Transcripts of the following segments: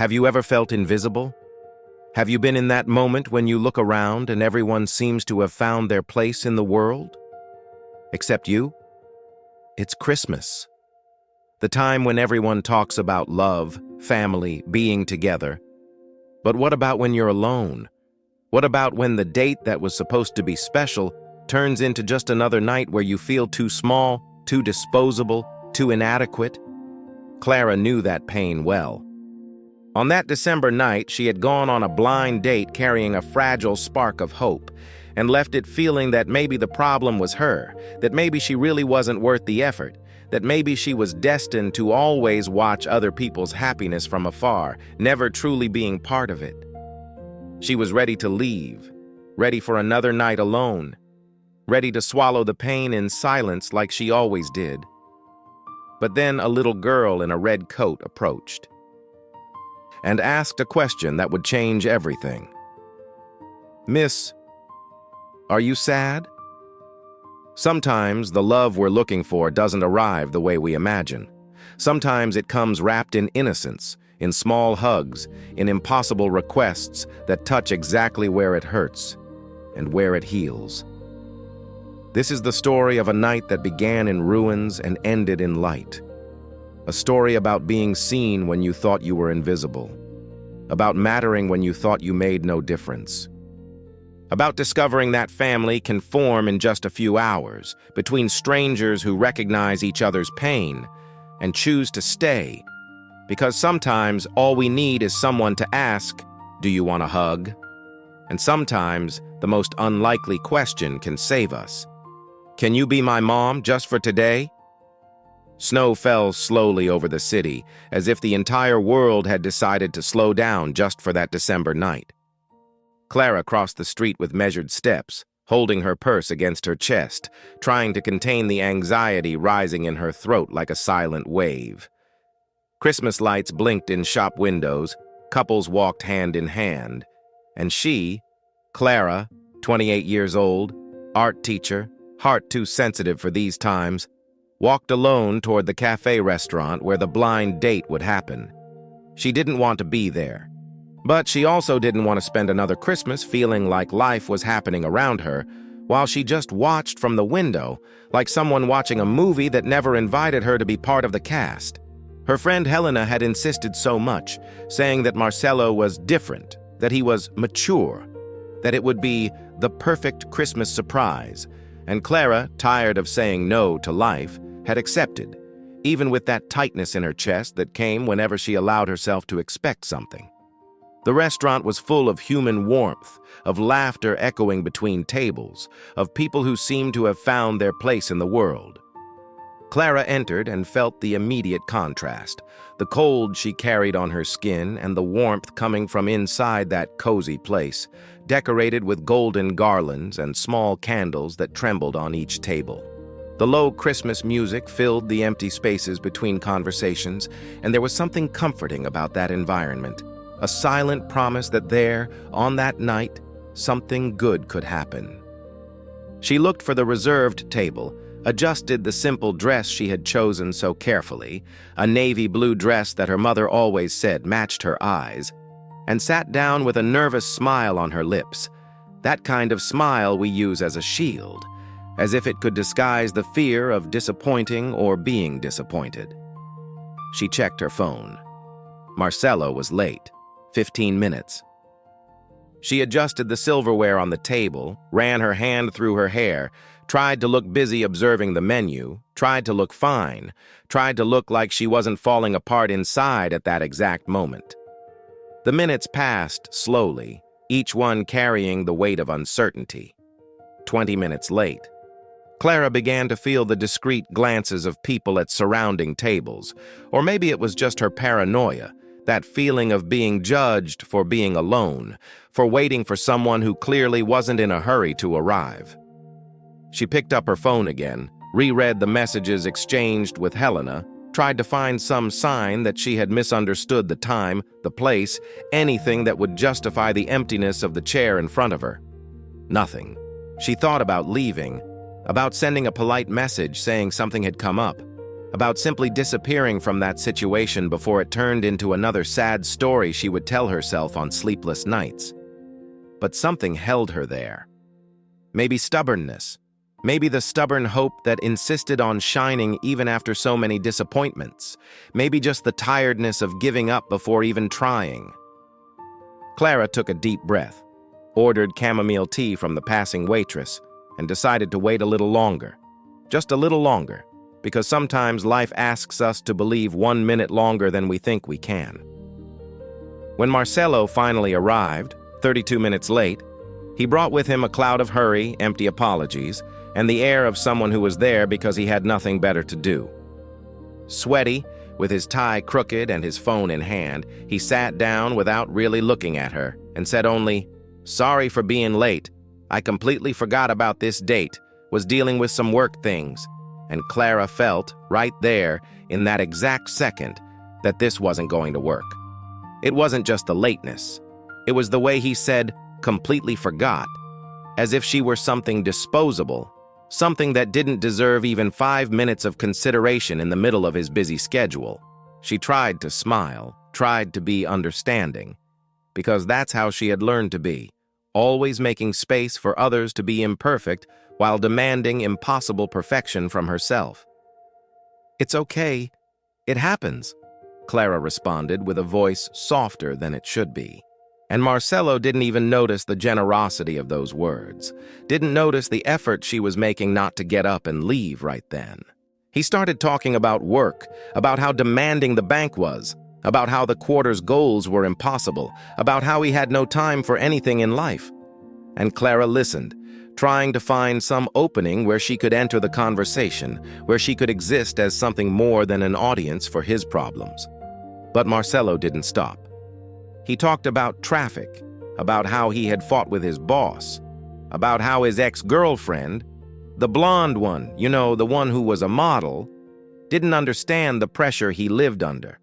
Have you ever felt invisible? Have you been in that moment when you look around and everyone seems to have found their place in the world? Except you? It's Christmas. The time when everyone talks about love, family, being together. But what about when you're alone? What about when the date that was supposed to be special turns into just another night where you feel too small, too disposable, too inadequate? Clara knew that pain well. On that December night, she had gone on a blind date carrying a fragile spark of hope and left it feeling that maybe the problem was her, that maybe she really wasn't worth the effort, that maybe she was destined to always watch other people's happiness from afar, never truly being part of it. She was ready to leave, ready for another night alone, ready to swallow the pain in silence like she always did. But then a little girl in a red coat approached and asked a question that would change everything. "Miss, are you sad?" Sometimes the love we're looking for doesn't arrive the way we imagine. Sometimes it comes wrapped in innocence, in small hugs, in impossible requests that touch exactly where it hurts and where it heals. This is the story of a night that began in ruins and ended in light. A story about being seen when you thought you were invisible. About mattering when you thought you made no difference. About discovering that family can form in just a few hours, between strangers who recognize each other's pain and choose to stay. Because sometimes all we need is someone to ask, "Do you want a hug?" And sometimes the most unlikely question can save us. "Can you be my mom just for today?" Snow fell slowly over the city, as if the entire world had decided to slow down just for that December night. Clara crossed the street with measured steps, holding her purse against her chest, trying to contain the anxiety rising in her throat like a silent wave. Christmas lights blinked in shop windows, couples walked hand in hand, and she, Clara, 28 years old, art teacher, heart too sensitive for these times, walked alone toward the cafe restaurant where the blind date would happen. She didn't want to be there. But she also didn't want to spend another Christmas feeling like life was happening around her, while she just watched from the window, like someone watching a movie that never invited her to be part of the cast. Her friend Helena had insisted so much, saying that Marcelo was different, that he was mature, that it would be the perfect Christmas surprise, and Clara, tired of saying no to life, had accepted, even with that tightness in her chest that came whenever she allowed herself to expect something. The restaurant was full of human warmth, of laughter echoing between tables, of people who seemed to have found their place in the world. Clara entered and felt the immediate contrast, the cold she carried on her skin and the warmth coming from inside that cozy place, decorated with golden garlands and small candles that trembled on each table. The low Christmas music filled the empty spaces between conversations, and there was something comforting about that environment, a silent promise that there, on that night, something good could happen. She looked for the reserved table, adjusted the simple dress she had chosen so carefully, a navy blue dress that her mother always said matched her eyes, and sat down with a nervous smile on her lips, that kind of smile we use as a shield, as if it could disguise the fear of disappointing or being disappointed. She checked her phone. Marcelo was late, 15 minutes. She adjusted the silverware on the table, ran her hand through her hair, tried to look busy observing the menu, tried to look fine, tried to look like she wasn't falling apart inside at that exact moment. The minutes passed slowly, each one carrying the weight of uncertainty. 20 minutes late. Clara began to feel the discreet glances of people at surrounding tables, or maybe it was just her paranoia, that feeling of being judged for being alone, for waiting for someone who clearly wasn't in a hurry to arrive. She picked up her phone again, reread the messages exchanged with Helena, tried to find some sign that she had misunderstood the time, the place, anything that would justify the emptiness of the chair in front of her. Nothing. She thought about leaving, about sending a polite message saying something had come up. about simply disappearing from that situation before it turned into another sad story she would tell herself on sleepless nights. But something held her there. Maybe stubbornness. Maybe the stubborn hope that insisted on shining even after so many disappointments. Maybe just the tiredness of giving up before even trying. Clara took a deep breath, ordered chamomile tea from the passing waitress, and decided to wait a little longer. Just a little longer, because sometimes life asks us to believe 1 minute longer than we think we can. When Marcelo finally arrived, 32 minutes late, he brought with him a cloud of hurry, empty apologies, and the air of someone who was there because he had nothing better to do. Sweaty, with his tie crooked and his phone in hand, he sat down without really looking at her and said only, "Sorry for being late. I completely forgot about this date, was dealing with some work things." And Clara felt, right there, in that exact second, that this wasn't going to work. It wasn't just the lateness. It was the way he said, "completely forgot," as if she were something disposable, something that didn't deserve even 5 minutes of consideration in the middle of his busy schedule. She tried to smile, tried to be understanding, because that's how she had learned to be, always making space for others to be imperfect while demanding impossible perfection from herself. "It's okay. It happens," Clara responded with a voice softer than it should be. And Marcelo didn't even notice the generosity of those words, didn't notice the effort she was making not to get up and leave right then. He started talking about work, about how demanding the bank was, about how the quarter's goals were impossible, about how he had no time for anything in life. And Clara listened, trying to find some opening where she could enter the conversation, where she could exist as something more than an audience for his problems. But Marcelo didn't stop. He talked about traffic, about how he had fought with his boss, about how his ex-girlfriend, the blonde one, the one who was a model, didn't understand the pressure he lived under.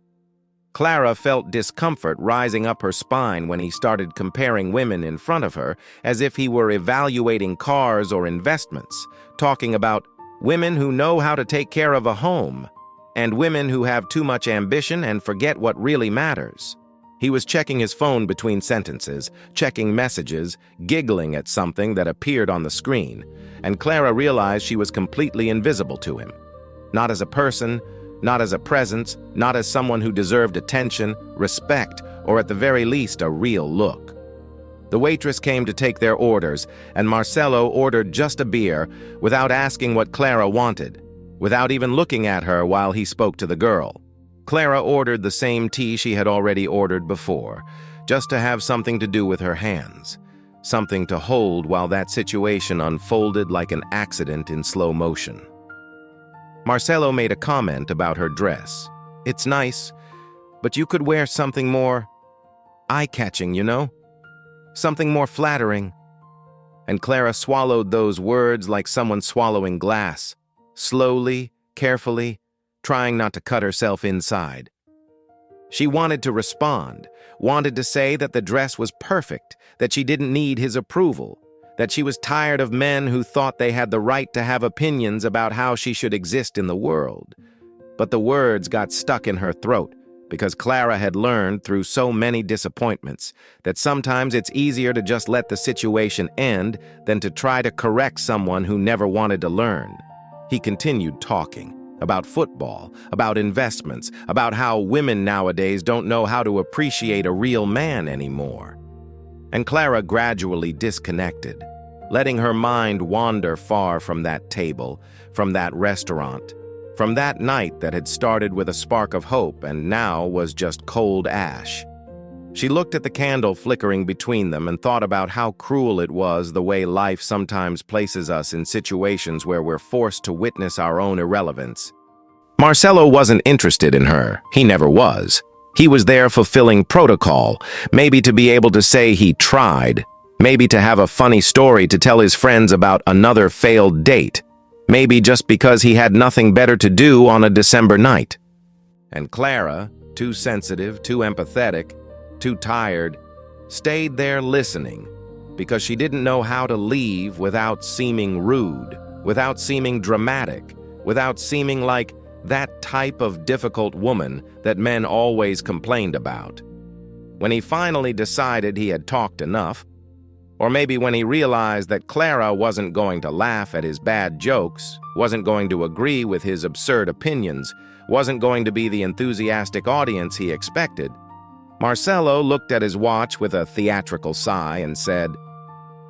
Clara felt discomfort rising up her spine when he started comparing women in front of her as if he were evaluating cars or investments, talking about women who know how to take care of a home and women who have too much ambition and forget what really matters. He was checking his phone between sentences, checking messages, giggling at something that appeared on the screen, and Clara realized she was completely invisible to him. Not as a person, not as a presence, not as someone who deserved attention, respect, or at the very least a real look. The waitress came to take their orders, and Marcelo ordered just a beer without asking what Clara wanted, without even looking at her while he spoke to the girl. Clara ordered the same tea she had already ordered before, just to have something to do with her hands, something to hold while that situation unfolded like an accident in slow motion. Marcelo made a comment about her dress. "It's nice, but you could wear something more eye-catching, Something more flattering." And Clara swallowed those words like someone swallowing glass, slowly, carefully, trying not to cut herself inside. She wanted to respond, wanted to say that the dress was perfect, that she didn't need his approval, that she was tired of men who thought they had the right to have opinions about how she should exist in the world. But the words got stuck in her throat because Clara had learned through so many disappointments that sometimes it's easier to just let the situation end than to try to correct someone who never wanted to learn. He continued talking about football, about investments, about how women nowadays don't know how to appreciate a real man anymore. And Clara gradually disconnected, letting her mind wander far from that table, from that restaurant, from that night that had started with a spark of hope and now was just cold ash. She looked at the candle flickering between them and thought about how cruel it was the way life sometimes places us in situations where we're forced to witness our own irrelevance. Marcelo wasn't interested in her. He never was. He was there fulfilling protocol, maybe to be able to say he tried, maybe to have a funny story to tell his friends about another failed date, maybe just because he had nothing better to do on a December night. And Clara, too sensitive, too empathetic, too tired, stayed there listening because she didn't know how to leave without seeming rude, without seeming dramatic, without seeming like That type of difficult woman that men always complained about. When he finally decided he had talked enough, or maybe when he realized that Clara wasn't going to laugh at his bad jokes, wasn't going to agree with his absurd opinions, wasn't going to be the enthusiastic audience he expected, Marcelo looked at his watch with a theatrical sigh and said,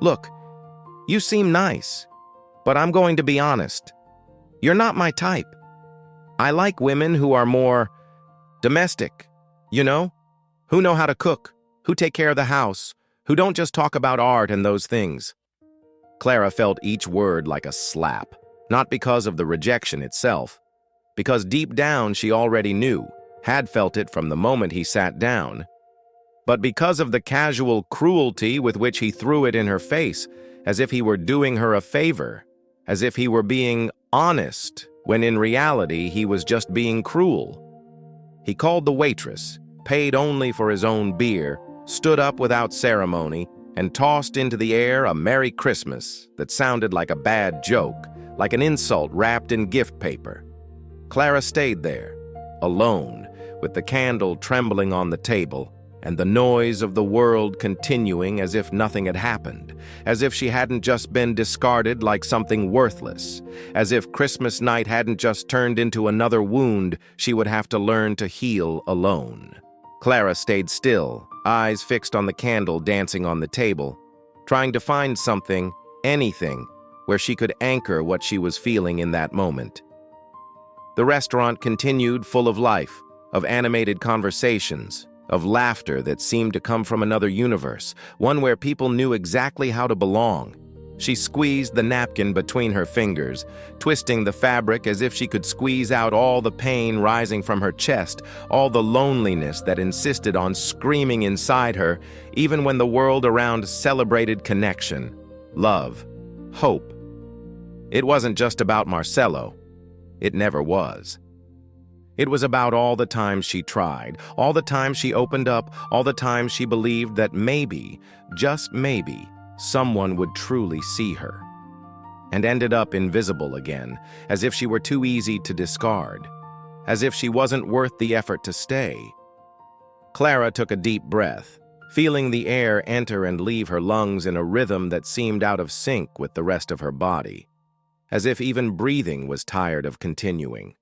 "Look, you seem nice, but I'm going to be honest. You're not my type. I like women who are more domestic, you know? Who know how to cook, who take care of the house, who don't just talk about art and those things." Clara felt each word like a slap, not because of the rejection itself, because deep down she already knew, had felt it from the moment he sat down, but because of the casual cruelty with which he threw it in her face, as if he were doing her a favor, as if he were being honest, when in reality he was just being cruel. He called the waitress, paid only for his own beer, stood up without ceremony, and tossed into the air a Merry Christmas that sounded like a bad joke, like an insult wrapped in gift paper. Clara stayed there, alone, with the candle trembling on the table, and the noise of the world continuing as if nothing had happened, as if she hadn't just been discarded like something worthless, as if Christmas night hadn't just turned into another wound she would have to learn to heal alone. Clara stayed still, eyes fixed on the candle dancing on the table, trying to find something, anything, where she could anchor what she was feeling in that moment. The restaurant continued full of life, of animated conversations, of laughter that seemed to come from another universe, one where people knew exactly how to belong. She squeezed the napkin between her fingers, twisting the fabric as if she could squeeze out all the pain rising from her chest, all the loneliness that insisted on screaming inside her, even when the world around celebrated connection, love, hope. It wasn't just about Marcelo. It never was. It was about all the times she tried, all the times she opened up, all the times she believed that maybe, just maybe, someone would truly see her, and ended up invisible again, as if she were too easy to discard, as if she wasn't worth the effort to stay. Clara took a deep breath, feeling the air enter and leave her lungs in a rhythm that seemed out of sync with the rest of her body, as if even breathing was tired of continuing.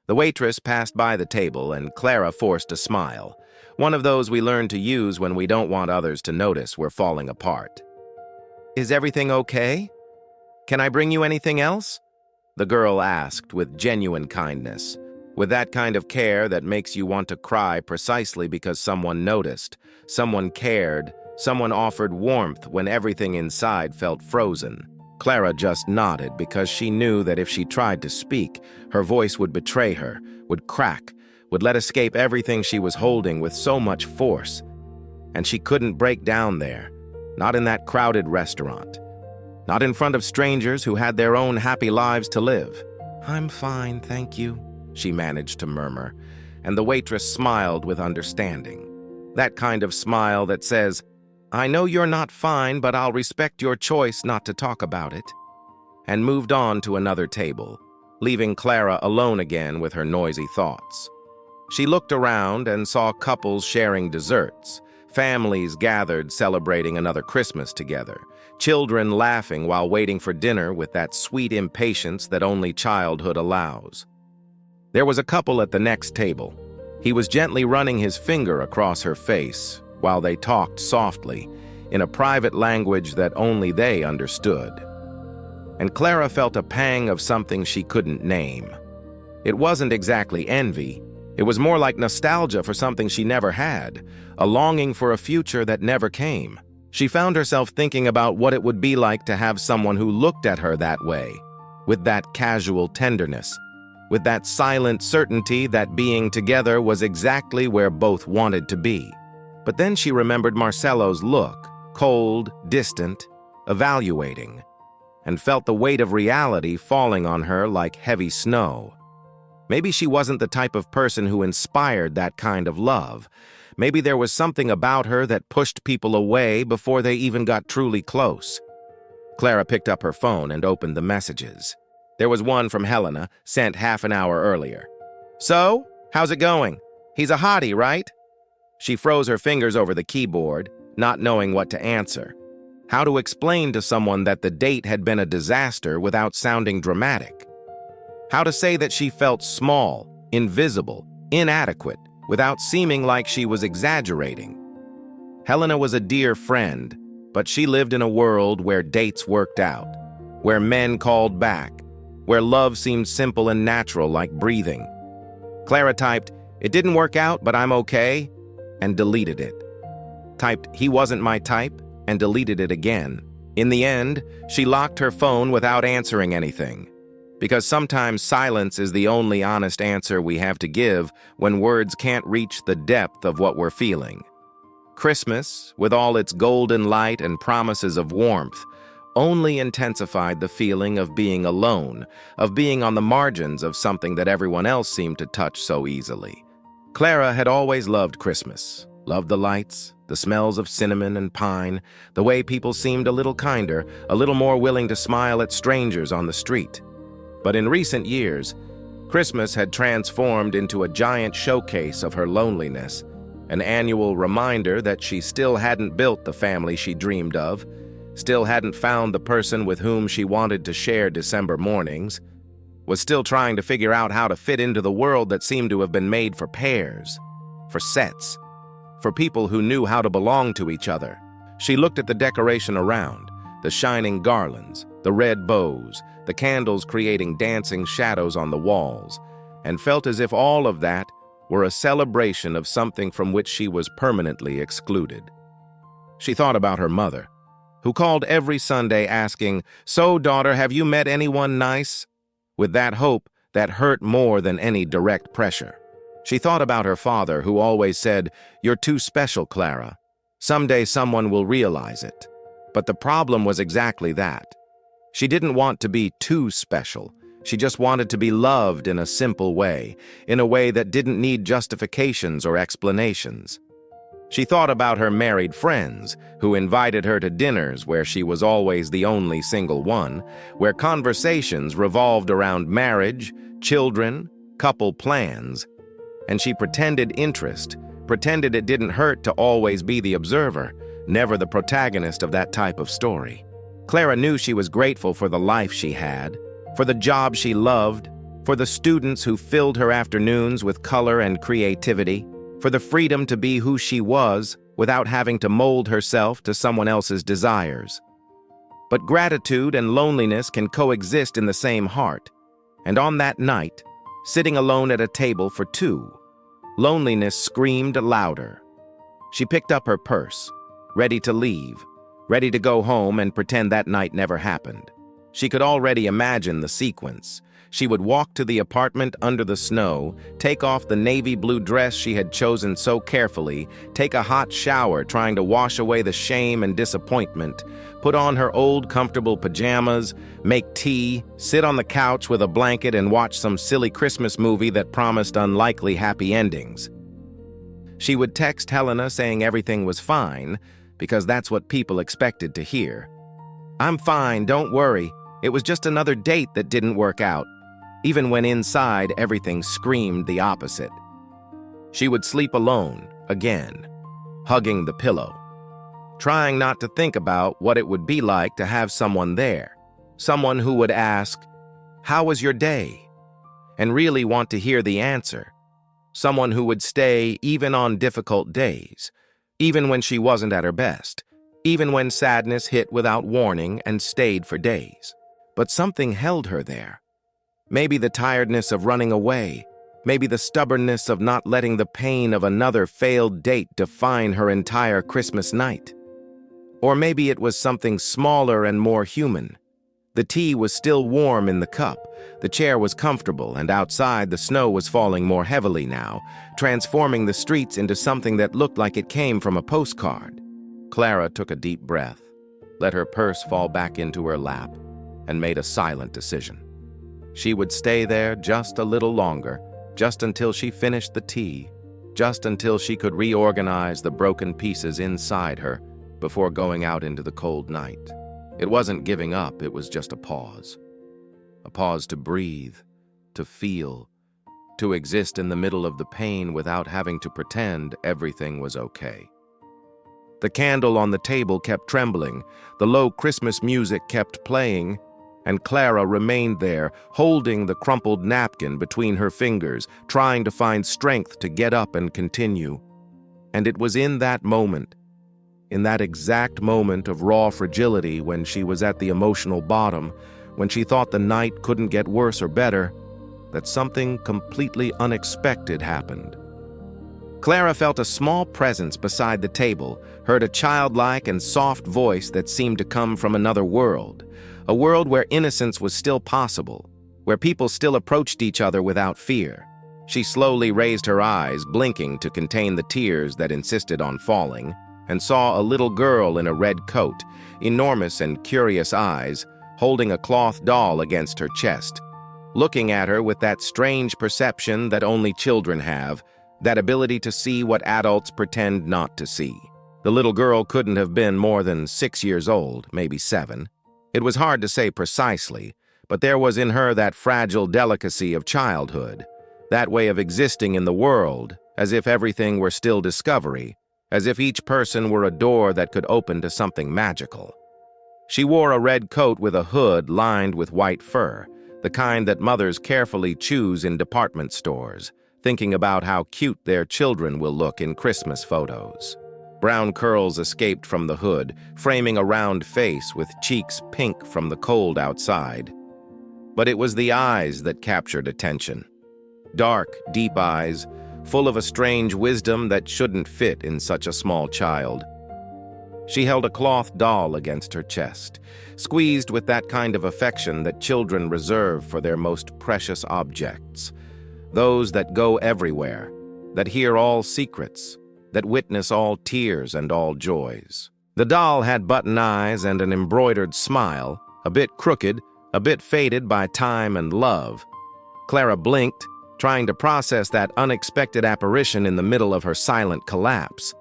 The waitress passed by the table, and Clara forced a smile, one of those we learn to use when we don't want others to notice we're falling apart. "Is everything okay? Can I bring you anything else?" the girl asked with genuine kindness, with that kind of care that makes you want to cry precisely because someone noticed, someone cared, someone offered warmth when everything inside felt frozen. Clara just nodded because she knew that if she tried to speak, her voice would betray her, would crack, would let escape everything she was holding with so much force. And she couldn't break down there, not in that crowded restaurant, not in front of strangers who had their own happy lives to live. "I'm fine, thank you," she managed to murmur, and the waitress smiled with understanding. That kind of smile that says, "I know you're not fine, but I'll respect your choice not to talk about it," and moved on to another table, leaving Clara alone again with her noisy thoughts. She looked around and saw couples sharing desserts, families gathered celebrating another Christmas together, children laughing while waiting for dinner with that sweet impatience that only childhood allows. There was a couple at the next table. He was gently running his finger across her face, while they talked softly, in a private language that only they understood. And Clara felt a pang of something she couldn't name. It wasn't exactly envy. It was more like nostalgia for something she never had, a longing for a future that never came. She found herself thinking about what it would be like to have someone who looked at her that way, with that casual tenderness, with that silent certainty that being together was exactly where both wanted to be. But then she remembered Marcelo's look, cold, distant, evaluating, and felt the weight of reality falling on her like heavy snow. Maybe she wasn't the type of person who inspired that kind of love. Maybe there was something about her that pushed people away before they even got truly close. Clara picked up her phone and opened the messages. There was one from Helena, sent half an hour earlier. "So, how's it going? He's a hottie, right?" She froze her fingers over the keyboard, not knowing what to answer. How to explain to someone that the date had been a disaster without sounding dramatic? How to say that she felt small, invisible, inadequate, without seeming like she was exaggerating? Helena was a dear friend, but she lived in a world where dates worked out, where men called back, where love seemed simple and natural like breathing. Clara typed, "It didn't work out, but I'm okay," and deleted it. Typed, "He wasn't my type," and deleted it again. In the end, she locked her phone without answering anything, because sometimes silence is the only honest answer we have to give when words can't reach the depth of what we're feeling. Christmas, with all its golden light and promises of warmth, only intensified the feeling of being alone, of being on the margins of something that everyone else seemed to touch so easily. Clara had always loved Christmas, loved the lights, the smells of cinnamon and pine, the way people seemed a little kinder, a little more willing to smile at strangers on the street. But in recent years, Christmas had transformed into a giant showcase of her loneliness, an annual reminder that she still hadn't built the family she dreamed of, still hadn't found the person with whom she wanted to share December mornings, was still trying to figure out how to fit into the world that seemed to have been made for pairs, for sets, for people who knew how to belong to each other. She looked at the decoration around, the shining garlands, the red bows, the candles creating dancing shadows on the walls, and felt as if all of that were a celebration of something from which she was permanently excluded. She thought about her mother, who called every Sunday asking, "So, daughter, have you met anyone nice?" with that hope that hurt more than any direct pressure. She thought about her father, who always said, "You're too special, Clara. Someday someone will realize it." But the problem was exactly that. She didn't want to be too special. She just wanted to be loved in a simple way, in a way that didn't need justifications or explanations. She thought about her married friends, who invited her to dinners where she was always the only single one, where conversations revolved around marriage, children, couple plans, and she pretended interest, pretended it didn't hurt to always be the observer, never the protagonist of that type of story. Clara knew she was grateful for the life she had, for the job she loved, for the students who filled her afternoons with color and creativity, for the freedom to be who she was without having to mold herself to someone else's desires. But gratitude and loneliness can coexist in the same heart, and on that night, sitting alone at a table for two, loneliness screamed louder. She picked up her purse, ready to leave, ready to go home and pretend that night never happened. She could already imagine the sequence. She would walk to the apartment under the snow, take off the navy blue dress she had chosen so carefully, take a hot shower trying to wash away the shame and disappointment, put on her old comfortable pajamas, make tea, sit on the couch with a blanket and watch some silly Christmas movie that promised unlikely happy endings. She would text Helena saying everything was fine, because that's what people expected to hear. "I'm fine, don't worry. It was just another date that didn't work out," even when inside everything screamed the opposite. She would sleep alone, again, hugging the pillow, trying not to think about what it would be like to have someone there, someone who would ask, "How was your day?" and really want to hear the answer, someone who would stay even on difficult days, even when she wasn't at her best, even when sadness hit without warning and stayed for days. But something held her there. Maybe the tiredness of running away, maybe the stubbornness of not letting the pain of another failed date define her entire Christmas night. Or maybe it was something smaller and more human. The tea was still warm in the cup, the chair was comfortable, and outside the snow was falling more heavily now, transforming the streets into something that looked like it came from a postcard. Clara took a deep breath, let her purse fall back into her lap, and made a silent decision. She would stay there just a little longer, just until she finished the tea, just until she could reorganize the broken pieces inside her before going out into the cold night. It wasn't giving up, it was just a pause. a pause to breathe, to feel, to exist in the middle of the pain without having to pretend everything was okay. The candle on the table kept trembling, the low Christmas music kept playing, and Clara remained there, holding the crumpled napkin between her fingers, trying to find strength to get up and continue. And it was in that moment, in that exact moment of raw fragility when she was at the emotional bottom, when she thought the night couldn't get worse or better, that something completely unexpected happened. Clara felt a small presence beside the table, heard a childlike and soft voice that seemed to come from another world, a world where innocence was still possible, where people still approached each other without fear. She slowly raised her eyes, blinking to contain the tears that insisted on falling, and saw a little girl in a red coat, enormous and curious eyes, holding a cloth doll against her chest, looking at her with that strange perception that only children have, that ability to see what adults pretend not to see. The little girl couldn't have been more than 6 years old, maybe 7. It was hard to say precisely, but there was in her that fragile delicacy of childhood, that way of existing in the world, as if everything were still discovery, as if each person were a door that could open to something magical. She wore a red coat with a hood lined with white fur, the kind that mothers carefully choose in department stores, thinking about how cute their children will look in Christmas photos. Brown curls escaped from the hood, framing a round face with cheeks pink from the cold outside. But it was the eyes that captured attention. Dark, deep eyes, full of a strange wisdom that shouldn't fit in such a small child. She held a cloth doll against her chest, squeezed with that kind of affection that children reserve for their most precious objects, those that go everywhere, that hear all secrets, that witness all tears and all joys. The doll had button eyes and an embroidered smile, a bit crooked, a bit faded by time and love. Clara blinked, trying to process that unexpected apparition in the middle of her silent collapse.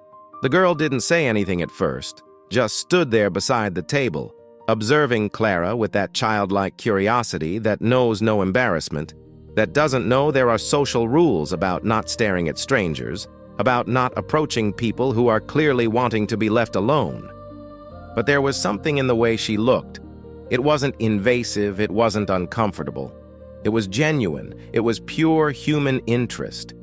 The girl didn't say anything at first, just stood there beside the table, observing Clara with that childlike curiosity that knows no embarrassment, that doesn't know there are social rules about not staring at strangers, about not approaching people who are clearly wanting to be left alone. But there was something in the way she looked. It wasn't invasive, it wasn't uncomfortable. It was genuine, it was pure human interest.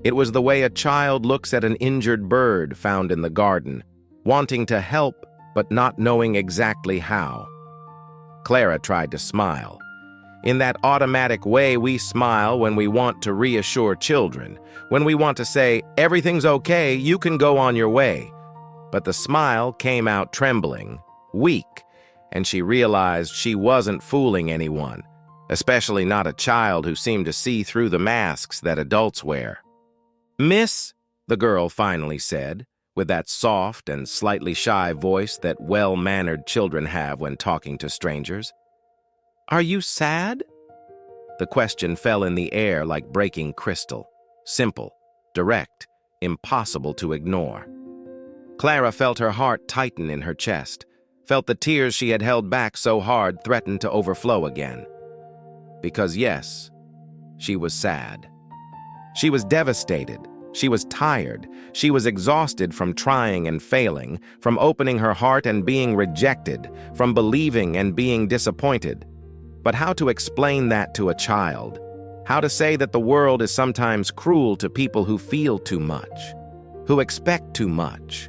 It was the way a child looks at an injured bird found in the garden, wanting to help but not knowing exactly how. Clara tried to smile. In that automatic way we smile when we want to reassure children, when we want to say, "Everything's okay, you can go on your way." But the smile came out trembling, weak, and she realized she wasn't fooling anyone, especially not a child who seemed to see through the masks that adults wear. "Miss," the girl finally said, with that soft and slightly shy voice that well-mannered children have when talking to strangers, "are you sad?" The question fell in the air like breaking crystal, simple, direct, impossible to ignore. Clara felt her heart tighten in her chest, felt the tears she had held back so hard threaten to overflow again. Because yes, she was sad. She was devastated. She was tired. She was exhausted from trying and failing, from opening her heart and being rejected, from believing and being disappointed. But how to explain that to a child? How to say that the world is sometimes cruel to people who feel too much, who expect too much,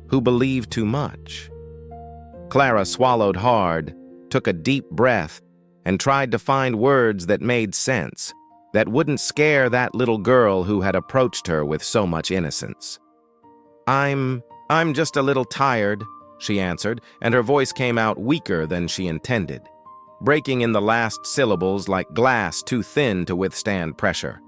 who believe too much? Clara swallowed hard, took a deep breath, and tried to find words that made sense, that wouldn't scare that little girl who had approached her with so much innocence. I'm just a little tired," she answered, and her voice came out weaker than she intended, breaking in the last syllables like glass too thin to withstand pressure.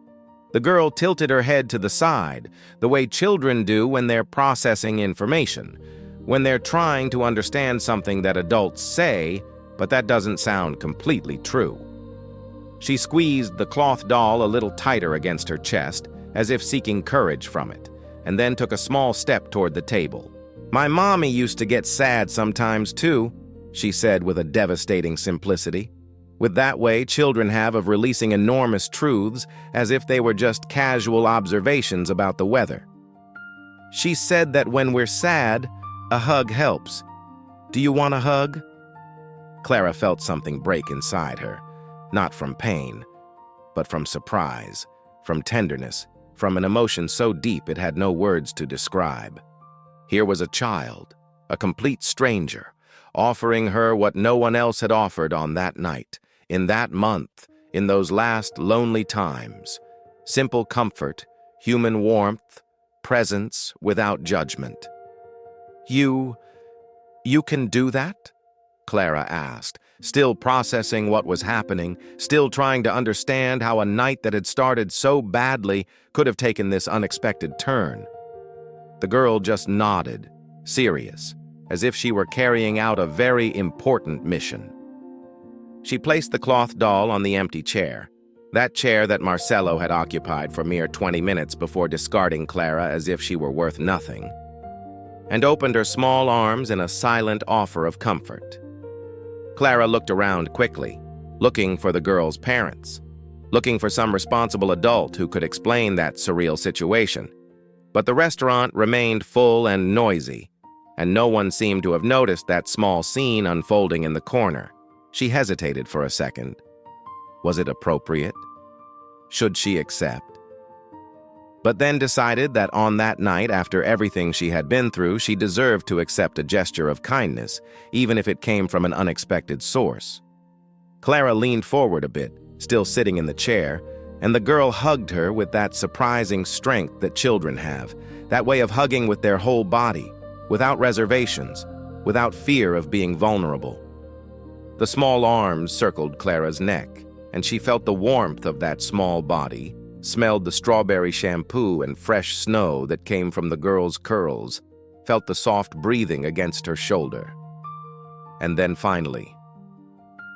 The girl tilted her head to the side, the way children do when they're processing information, when they're trying to understand something that adults say, but that doesn't sound completely true. She squeezed the cloth doll a little tighter against her chest, as if seeking courage from it, and then took a small step toward the table. "My mommy used to get sad sometimes too," she said with a devastating simplicity. with that way children have of releasing enormous truths as if they were just casual observations about the weather. She said that when we're sad, a hug helps. Do you want a hug? Clara felt something break inside her, not from pain, but from surprise, from tenderness, from an emotion so deep it had no words to describe. Here was a child, a complete stranger, offering her what no one else had offered on that night, in that month, in those last lonely times. Simple comfort, human warmth, presence without judgment. You can do that? Clara asked, still processing what was happening, still trying to understand how a night that had started so badly could have taken this unexpected turn. The girl just nodded, serious, as if she were carrying out a very important mission. She placed the cloth doll on the empty chair, that chair that Marcelo had occupied for mere 20 minutes before discarding Clara as if she were worth nothing, and opened her small arms in a silent offer of comfort. Clara looked around quickly, looking for the girl's parents, looking for some responsible adult who could explain that surreal situation. But the restaurant remained full and noisy, and no one seemed to have noticed that small scene unfolding in the corner. She hesitated for a second. Was it appropriate? Should she accept? But then decided that on that night, after everything she had been through, she deserved to accept a gesture of kindness, even if it came from an unexpected source. Clara leaned forward a bit, still sitting in the chair, and the girl hugged her with that surprising strength that children have, that way of hugging with their whole body, without reservations, without fear of being vulnerable. The small arms circled Clara's neck, and she felt the warmth of that small body, smelled the strawberry shampoo and fresh snow that came from the girl's curls, felt the soft breathing against her shoulder. And then finally,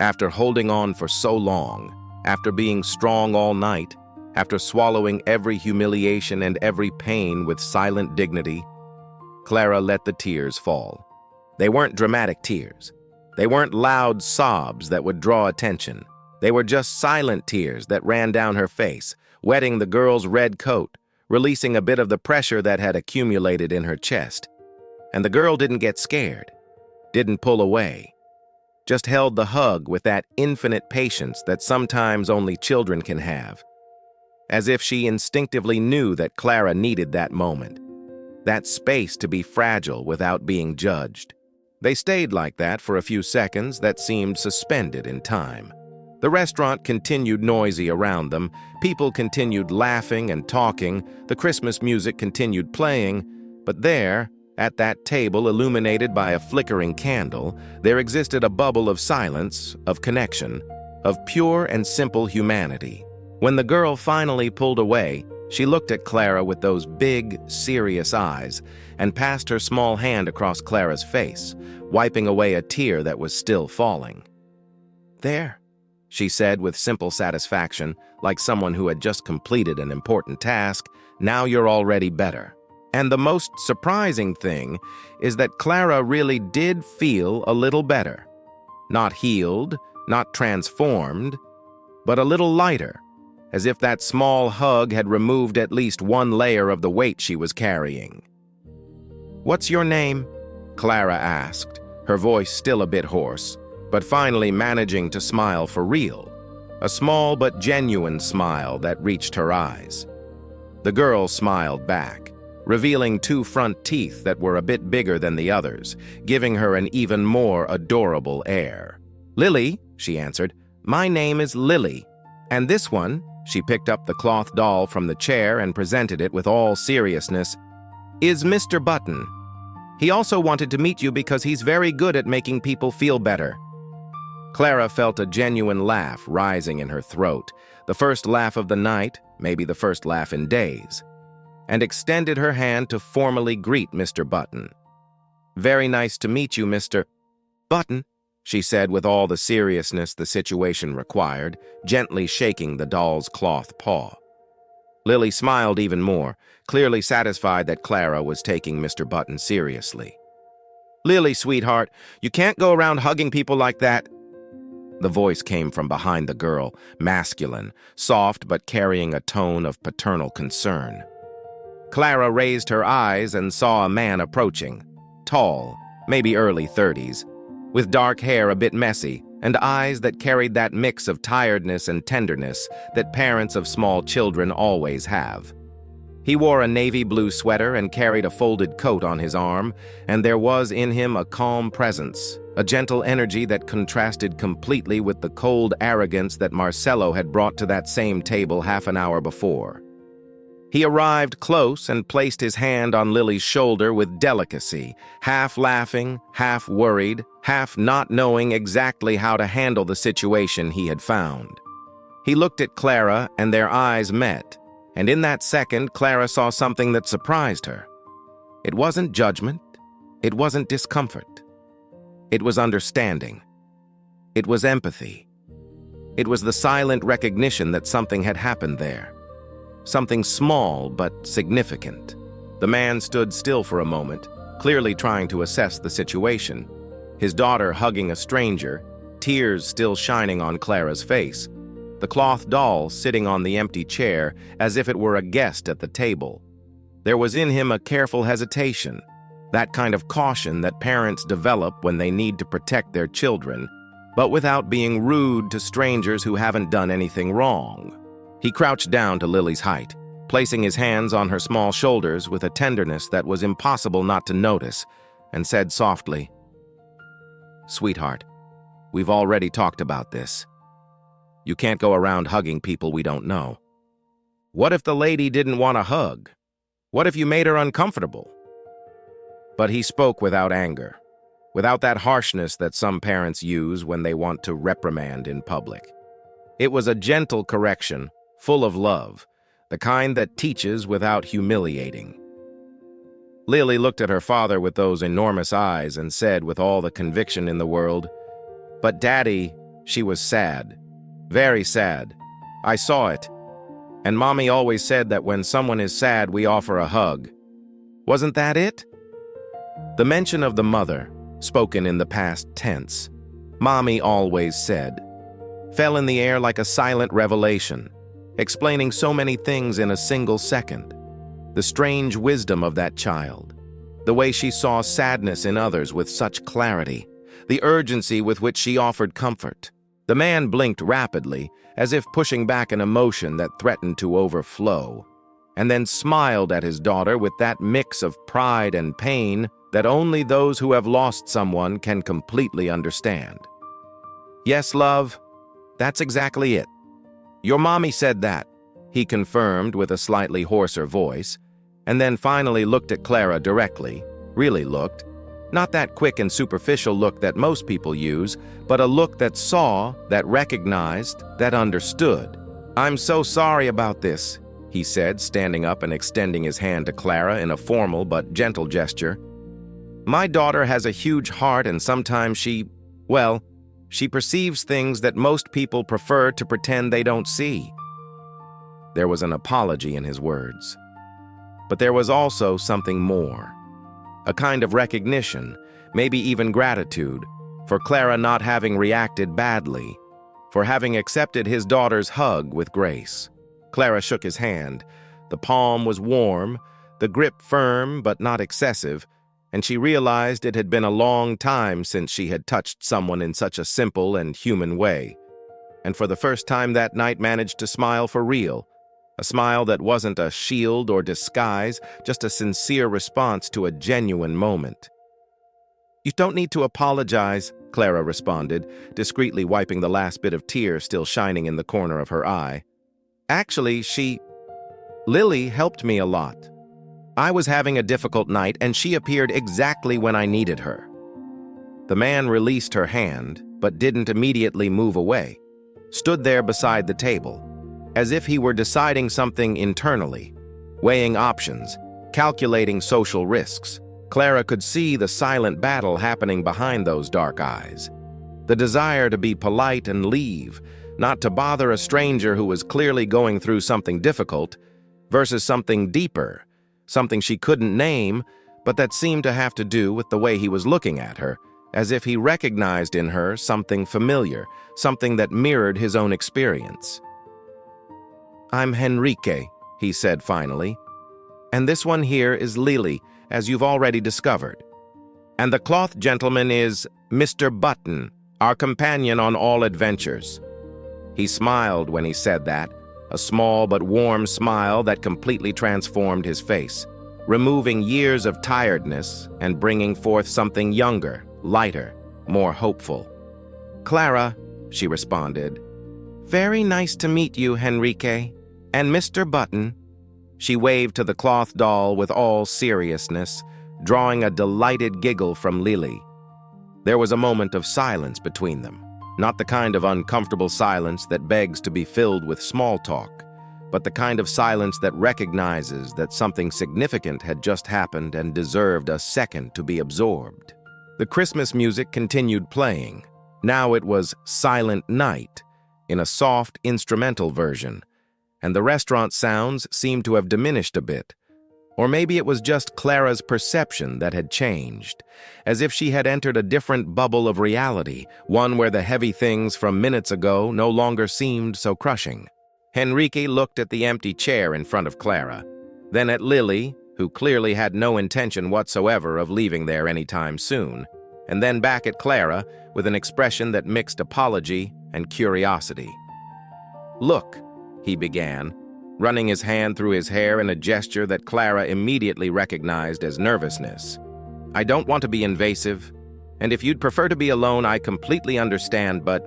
after holding on for so long, after being strong all night, after swallowing every humiliation and every pain with silent dignity, Clara let the tears fall. They weren't dramatic tears. They weren't loud sobs that would draw attention. They were just silent tears that ran down her face, wetting the girl's red coat, releasing a bit of the pressure that had accumulated in her chest. And the girl didn't get scared, didn't pull away, just held the hug with that infinite patience that sometimes only children can have, as if she instinctively knew that Clara needed that moment, that space to be fragile without being judged. They stayed like that for a few seconds that seemed suspended in time. The restaurant continued noisy around them, people continued laughing and talking, the Christmas music continued playing, but there, at that table illuminated by a flickering candle, there existed a bubble of silence, of connection, of pure and simple humanity. When the girl finally pulled away, she looked at Clara with those big, serious eyes and passed her small hand across Clara's face, wiping away a tear that was still falling. "There," she said with simple satisfaction, like someone who had just completed an important task. "Now you're already better." And the most surprising thing is that Clara really did feel a little better. Not healed, not transformed, but a little lighter, as if that small hug had removed at least one layer of the weight she was carrying. "What's your name?" Clara asked, her voice still a bit hoarse, but finally managing to smile for real, a small but genuine smile that reached her eyes. The girl smiled back, revealing two front teeth that were a bit bigger than the others, giving her an even more adorable air. "Lily," she answered. "My name is Lily. And this one," she picked up the cloth doll from the chair and presented it with all seriousness, "is Mr. Button. He also wanted to meet you because he's very good at making people feel better." Clara felt a genuine laugh rising in her throat, the first laugh of the night, maybe the first laugh in days, and extended her hand to formally greet Mr. Button. "Very nice to meet you, Mr. Button," she said with all the seriousness the situation required, gently shaking the doll's cloth paw. Lily smiled even more, clearly satisfied that Clara was taking Mr. Button seriously. "Lily, sweetheart, you can't go around hugging people like that." The voice came from behind the girl, masculine, soft but carrying a tone of paternal concern. Clara raised her eyes and saw a man approaching, tall, maybe early 30s, with dark hair a bit messy and eyes that carried that mix of tiredness and tenderness that parents of small children always have. He wore a navy blue sweater and carried a folded coat on his arm, and there was in him a calm presence, a gentle energy that contrasted completely with the cold arrogance that Marcelo had brought to that same table half an hour before. He arrived close and placed his hand on Lily's shoulder with delicacy, half laughing, half worried, half not knowing exactly how to handle the situation he had found. He looked at Clara and their eyes met, and in that second Clara saw something that surprised her. It wasn't judgment, it wasn't discomfort. It was understanding. It was empathy. It was the silent recognition that something had happened there. Something small but significant. The man stood still for a moment, clearly trying to assess the situation. His daughter hugging a stranger, tears still shining on Clara's face. The cloth doll sitting on the empty chair as if it were a guest at the table. There was in him a careful hesitation, that kind of caution that parents develop when they need to protect their children, but without being rude to strangers who haven't done anything wrong. He crouched down to Lily's height, placing his hands on her small shoulders with a tenderness that was impossible not to notice, and said softly, "Sweetheart, we've already talked about this. You can't go around hugging people we don't know. What if the lady didn't want a hug? What if you made her uncomfortable?" But he spoke without anger, without that harshness that some parents use when they want to reprimand in public. It was a gentle correction, full of love, the kind that teaches without humiliating. Lily looked at her father with those enormous eyes and said with all the conviction in the world, "But Daddy," she was sad, very sad. "I saw it. And Mommy always said that when someone is sad, we offer a hug. Wasn't that it?" The mention of the mother, spoken in the past tense, "Mommy always said," fell in the air like a silent revelation, explaining so many things in a single second. The strange wisdom of that child, the way she saw sadness in others with such clarity, the urgency with which she offered comfort. The man blinked rapidly, as if pushing back an emotion that threatened to overflow, and then smiled at his daughter with that mix of pride and pain that only those who have lost someone can completely understand. "Yes, love, that's exactly it. Your mommy said that," he confirmed with a slightly hoarser voice, and then finally looked at Clara directly, really looked, not that quick and superficial look that most people use, but a look that saw, that recognized, that understood. "I'm so sorry about this," he said, standing up and extending his hand to Clara in a formal but gentle gesture. "My daughter has a huge heart and sometimes she perceives things that most people prefer to pretend they don't see." There was an apology in his words. But there was also something more. A kind of recognition, maybe even gratitude, for Clara not having reacted badly, for having accepted his daughter's hug with grace. Clara shook his hand. The palm was warm, the grip firm but not excessive, and she realized it had been a long time since she had touched someone in such a simple and human way, and for the first time that night managed to smile for real, a smile that wasn't a shield or disguise, just a sincere response to a genuine moment. "You don't need to apologize," Clara responded, discreetly wiping the last bit of tear still shining in the corner of her eye. "Actually, Lily helped me a lot. I was having a difficult night, and she appeared exactly when I needed her." The man released her hand, but didn't immediately move away, stood there beside the table, as if he were deciding something internally, weighing options, calculating social risks. Clara could see the silent battle happening behind those dark eyes. The desire to be polite and leave, not to bother a stranger who was clearly going through something difficult, versus something deeper, something she couldn't name, but that seemed to have to do with the way he was looking at her, as if he recognized in her something familiar, something that mirrored his own experience. "I'm Henrique," he said finally. "And this one here is Lily, as you've already discovered. And the cloth gentleman is Mr. Button, our companion on all adventures." He smiled when he said that, a small but warm smile that completely transformed his face, removing years of tiredness and bringing forth something younger, lighter, more hopeful. "Clara," she responded. "Very nice to meet you, Henrique. And Mr. Button." She waved to the cloth doll with all seriousness, drawing a delighted giggle from Lily. There was a moment of silence between them, not the kind of uncomfortable silence that begs to be filled with small talk, but the kind of silence that recognizes that something significant had just happened and deserved a second to be absorbed. The Christmas music continued playing. Now it was Silent Night, in a soft instrumental version, and the restaurant sounds seemed to have diminished a bit. Or maybe it was just Clara's perception that had changed, as if she had entered a different bubble of reality, one where the heavy things from minutes ago no longer seemed so crushing. Henrique looked at the empty chair in front of Clara, then at Lily, who clearly had no intention whatsoever of leaving there anytime soon, and then back at Clara with an expression that mixed apology and curiosity. "Look," he began, running his hand through his hair in a gesture that Clara immediately recognized as nervousness. "I don't want to be invasive, and if you'd prefer to be alone, I completely understand, but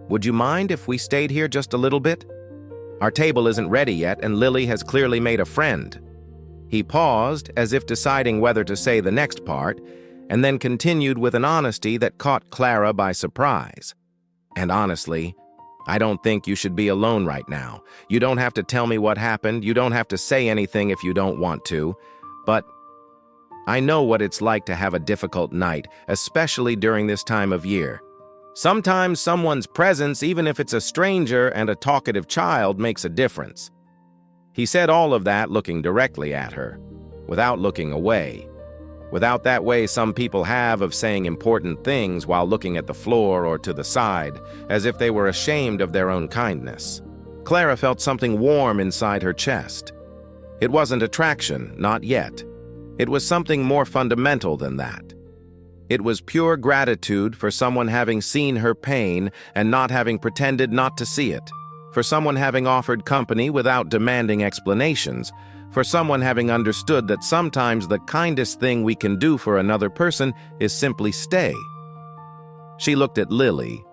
would you mind if we stayed here just a little bit? Our table isn't ready yet, and Lily has clearly made a friend." He paused, as if deciding whether to say the next part, and then continued with an honesty that caught Clara by surprise. "And honestly, I don't think you should be alone right now. You don't have to tell me what happened, you don't have to say anything if you don't want to, but I know what it's like to have a difficult night, especially during this time of year. Sometimes someone's presence, even if it's a stranger and a talkative child, makes a difference." He said all of that looking directly at her, without looking away. Without that way some people have of saying important things while looking at the floor or to the side, as if they were ashamed of their own kindness. Clara felt something warm inside her chest. It wasn't attraction, not yet. It was something more fundamental than that. It was pure gratitude for someone having seen her pain and not having pretended not to see it, for someone having offered company without demanding explanations, for someone having understood that sometimes the kindest thing we can do for another person is simply stay. She looked at Lily,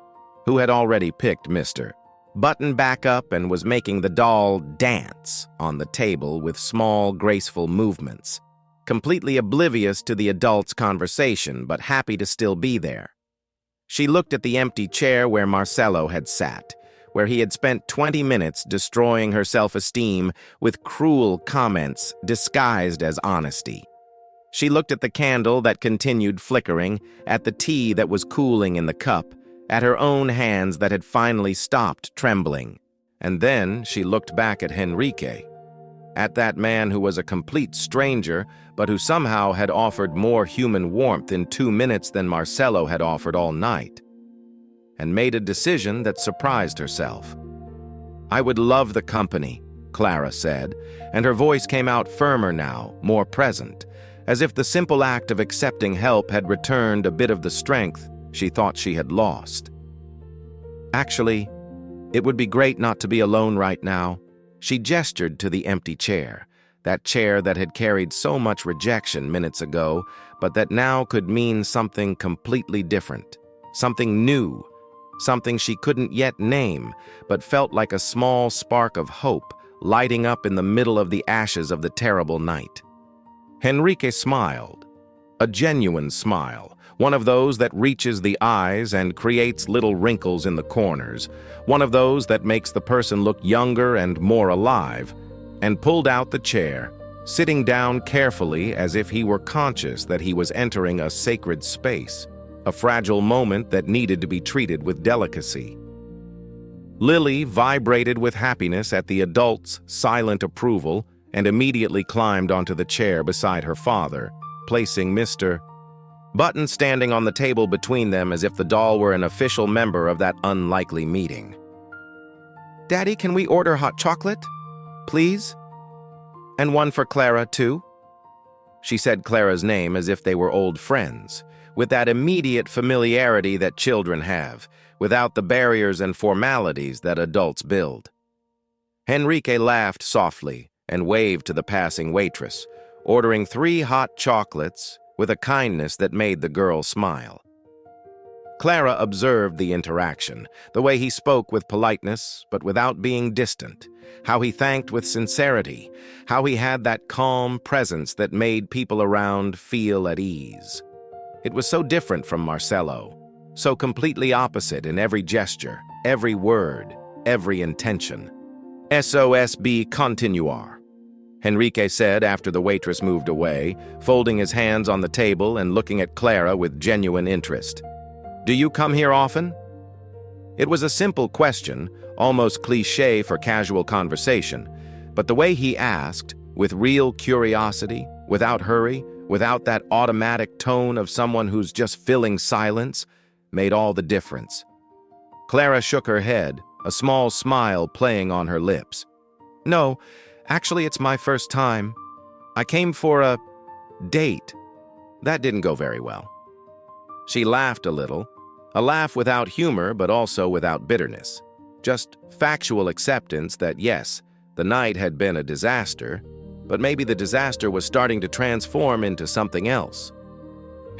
who had already picked Mr. Button back up and was making the doll dance on the table with small, graceful movements, completely oblivious to the adults' conversation, but happy to still be there. She looked at the empty chair where Marcelo had sat, where he had spent 20 minutes destroying her self-esteem with cruel comments disguised as honesty. She looked at the candle that continued flickering, at the tea that was cooling in the cup, at her own hands that had finally stopped trembling. And then she looked back at Henrique, at that man who was a complete stranger, but who somehow had offered more human warmth in 2 minutes than Marcelo had offered all night, and made a decision that surprised herself. "I would love the company," Clara said, and her voice came out firmer now, more present, as if the simple act of accepting help had returned a bit of the strength she thought she had lost. "Actually, it would be great not to be alone right now." She gestured to the empty chair, that chair that had carried so much rejection minutes ago, but that now could mean something completely different, something new, something she couldn't yet name, but felt like a small spark of hope lighting up in the middle of the ashes of the terrible night. Henrique smiled, a genuine smile, one of those that reaches the eyes and creates little wrinkles in the corners, one of those that makes the person look younger and more alive, and pulled out the chair, sitting down carefully as if he were conscious that he was entering a sacred space, a fragile moment that needed to be treated with delicacy. Lily vibrated with happiness at the adult's silent approval and immediately climbed onto the chair beside her father, placing Mr. Button standing on the table between them as if the doll were an official member of that unlikely meeting. "Daddy, can we order hot chocolate? Please? And one for Clara, too?" She said Clara's name as if they were old friends, with that immediate familiarity that children have, without the barriers and formalities that adults build. Henrique laughed softly and waved to the passing waitress, ordering 3 hot chocolates with a kindness that made the girl smile. Clara observed the interaction, the way he spoke with politeness but without being distant, how he thanked with sincerity, how he had that calm presence that made people around feel at ease. It was so different from Marcelo, so completely opposite in every gesture, every word, every intention. "SOSB continuar," Henrique said after the waitress moved away, folding his hands on the table and looking at Clara with genuine interest. "Do you come here often?" It was a simple question, almost cliché for casual conversation, but the way he asked, with real curiosity, without hurry, without that automatic tone of someone who's just filling silence, made all the difference. Clara shook her head, a small smile playing on her lips. "No, actually it's my first time. I came for a date. That didn't go very well." She laughed a little, a laugh without humor but also without bitterness. Just factual acceptance that yes, the night had been a disaster, but maybe the disaster was starting to transform into something else.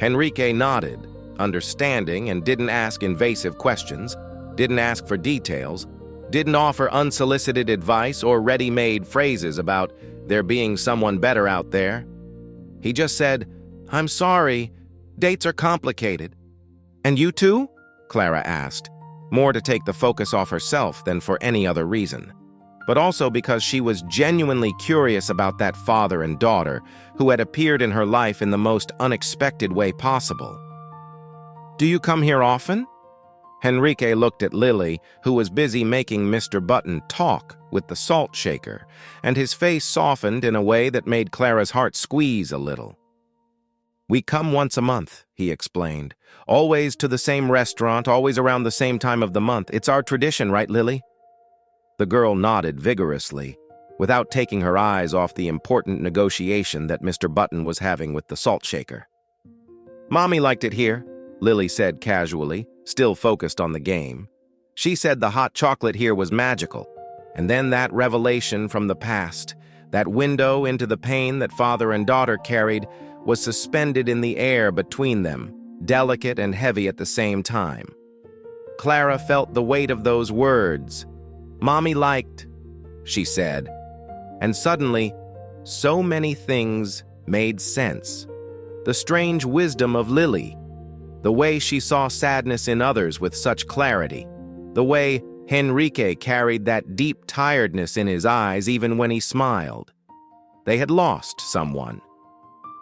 Henrique nodded, understanding, and didn't ask invasive questions, didn't ask for details, didn't offer unsolicited advice or ready-made phrases about there being someone better out there. He just said, "I'm sorry, dates are complicated." "And you too?" Clara asked, more to take the focus off herself than for any other reason, but also because she was genuinely curious about that father and daughter who had appeared in her life in the most unexpected way possible. "Do you come here often?" Henrique looked at Lily, who was busy making Mr. Button talk with the salt shaker, and his face softened in a way that made Clara's heart squeeze a little. "We come once a month," he explained. "Always to the same restaurant, always around the same time of the month. It's our tradition, right, Lily?" The girl nodded vigorously, without taking her eyes off the important negotiation that Mr. Button was having with the salt shaker. "Mommy liked it here," Lily said casually, still focused on the game. "She said the hot chocolate here was magical. And then that revelation from the past, that window into the pain that father and daughter carried, was suspended in the air between them, delicate and heavy at the same time." Clara felt the weight of those words. "Mommy liked," she said. And suddenly, so many things made sense. The strange wisdom of Lily, the way she saw sadness in others with such clarity, the way Henrique carried that deep tiredness in his eyes even when he smiled. They had lost someone.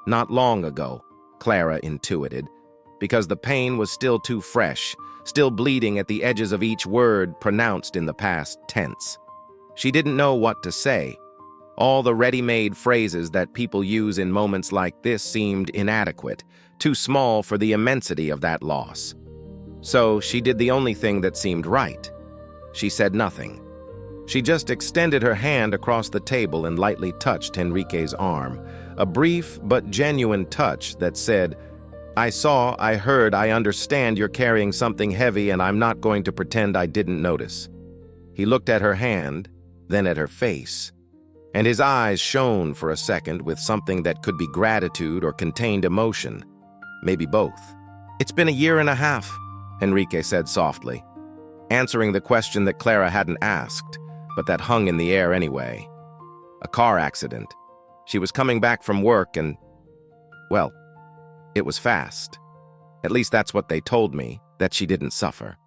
Not long ago, Clara intuited, because the pain was still too fresh, still bleeding at the edges of each word pronounced in the past tense. She didn't know what to say. All the ready-made phrases that people use in moments like this seemed inadequate, too small for the immensity of that loss. So she did the only thing that seemed right. She said nothing. She just extended her hand across the table and lightly touched Henrique's arm, a brief but genuine touch that said, "I saw, I heard, I understand you're carrying something heavy and I'm not going to pretend I didn't notice." He looked at her hand, then at her face, and his eyes shone for a second with something that could be gratitude or contained emotion, maybe both. "It's been a year and a half," Henrique said softly, answering the question that Clara hadn't asked, but that hung in the air anyway. "A car accident. She was coming back from work and, well, it was fast. At least that's what they told me, that she didn't suffer."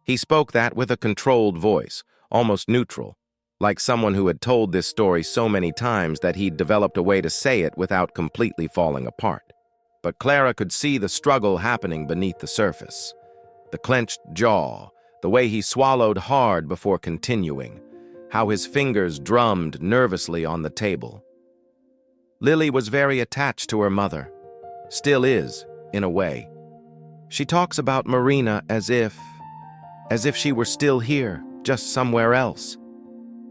He spoke that with a controlled voice, almost neutral, like someone who had told this story so many times that he'd developed a way to say it without completely falling apart. But Clara could see the struggle happening beneath the surface. The clenched jaw, the way he swallowed hard before continuing, how his fingers drummed nervously on the table. Lily was very attached to her mother. Still is, in a way. She talks about Marina as if she were still here, just somewhere else.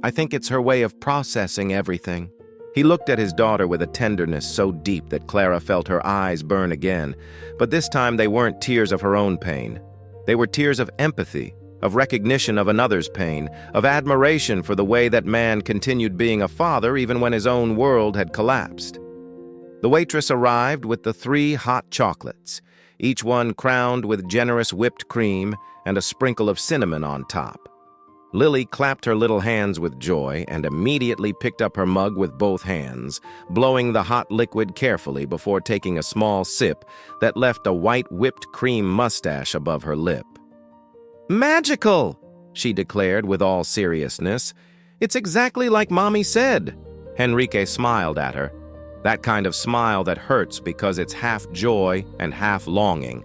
I think it's her way of processing everything. He looked at his daughter with a tenderness so deep that Clara felt her eyes burn again, but this time they weren't tears of her own pain. They were tears of empathy, of recognition of another's pain, of admiration for the way that man continued being a father even when his own world had collapsed. The waitress arrived with the 3 hot chocolates, each one crowned with generous whipped cream and a sprinkle of cinnamon on top. Lily clapped her little hands with joy and immediately picked up her mug with both hands, blowing the hot liquid carefully before taking a small sip that left a white whipped cream mustache above her lip. "Magical!" she declared with all seriousness. "It's exactly like Mommy said." Henrique smiled at her, that kind of smile that hurts because it's half joy and half longing,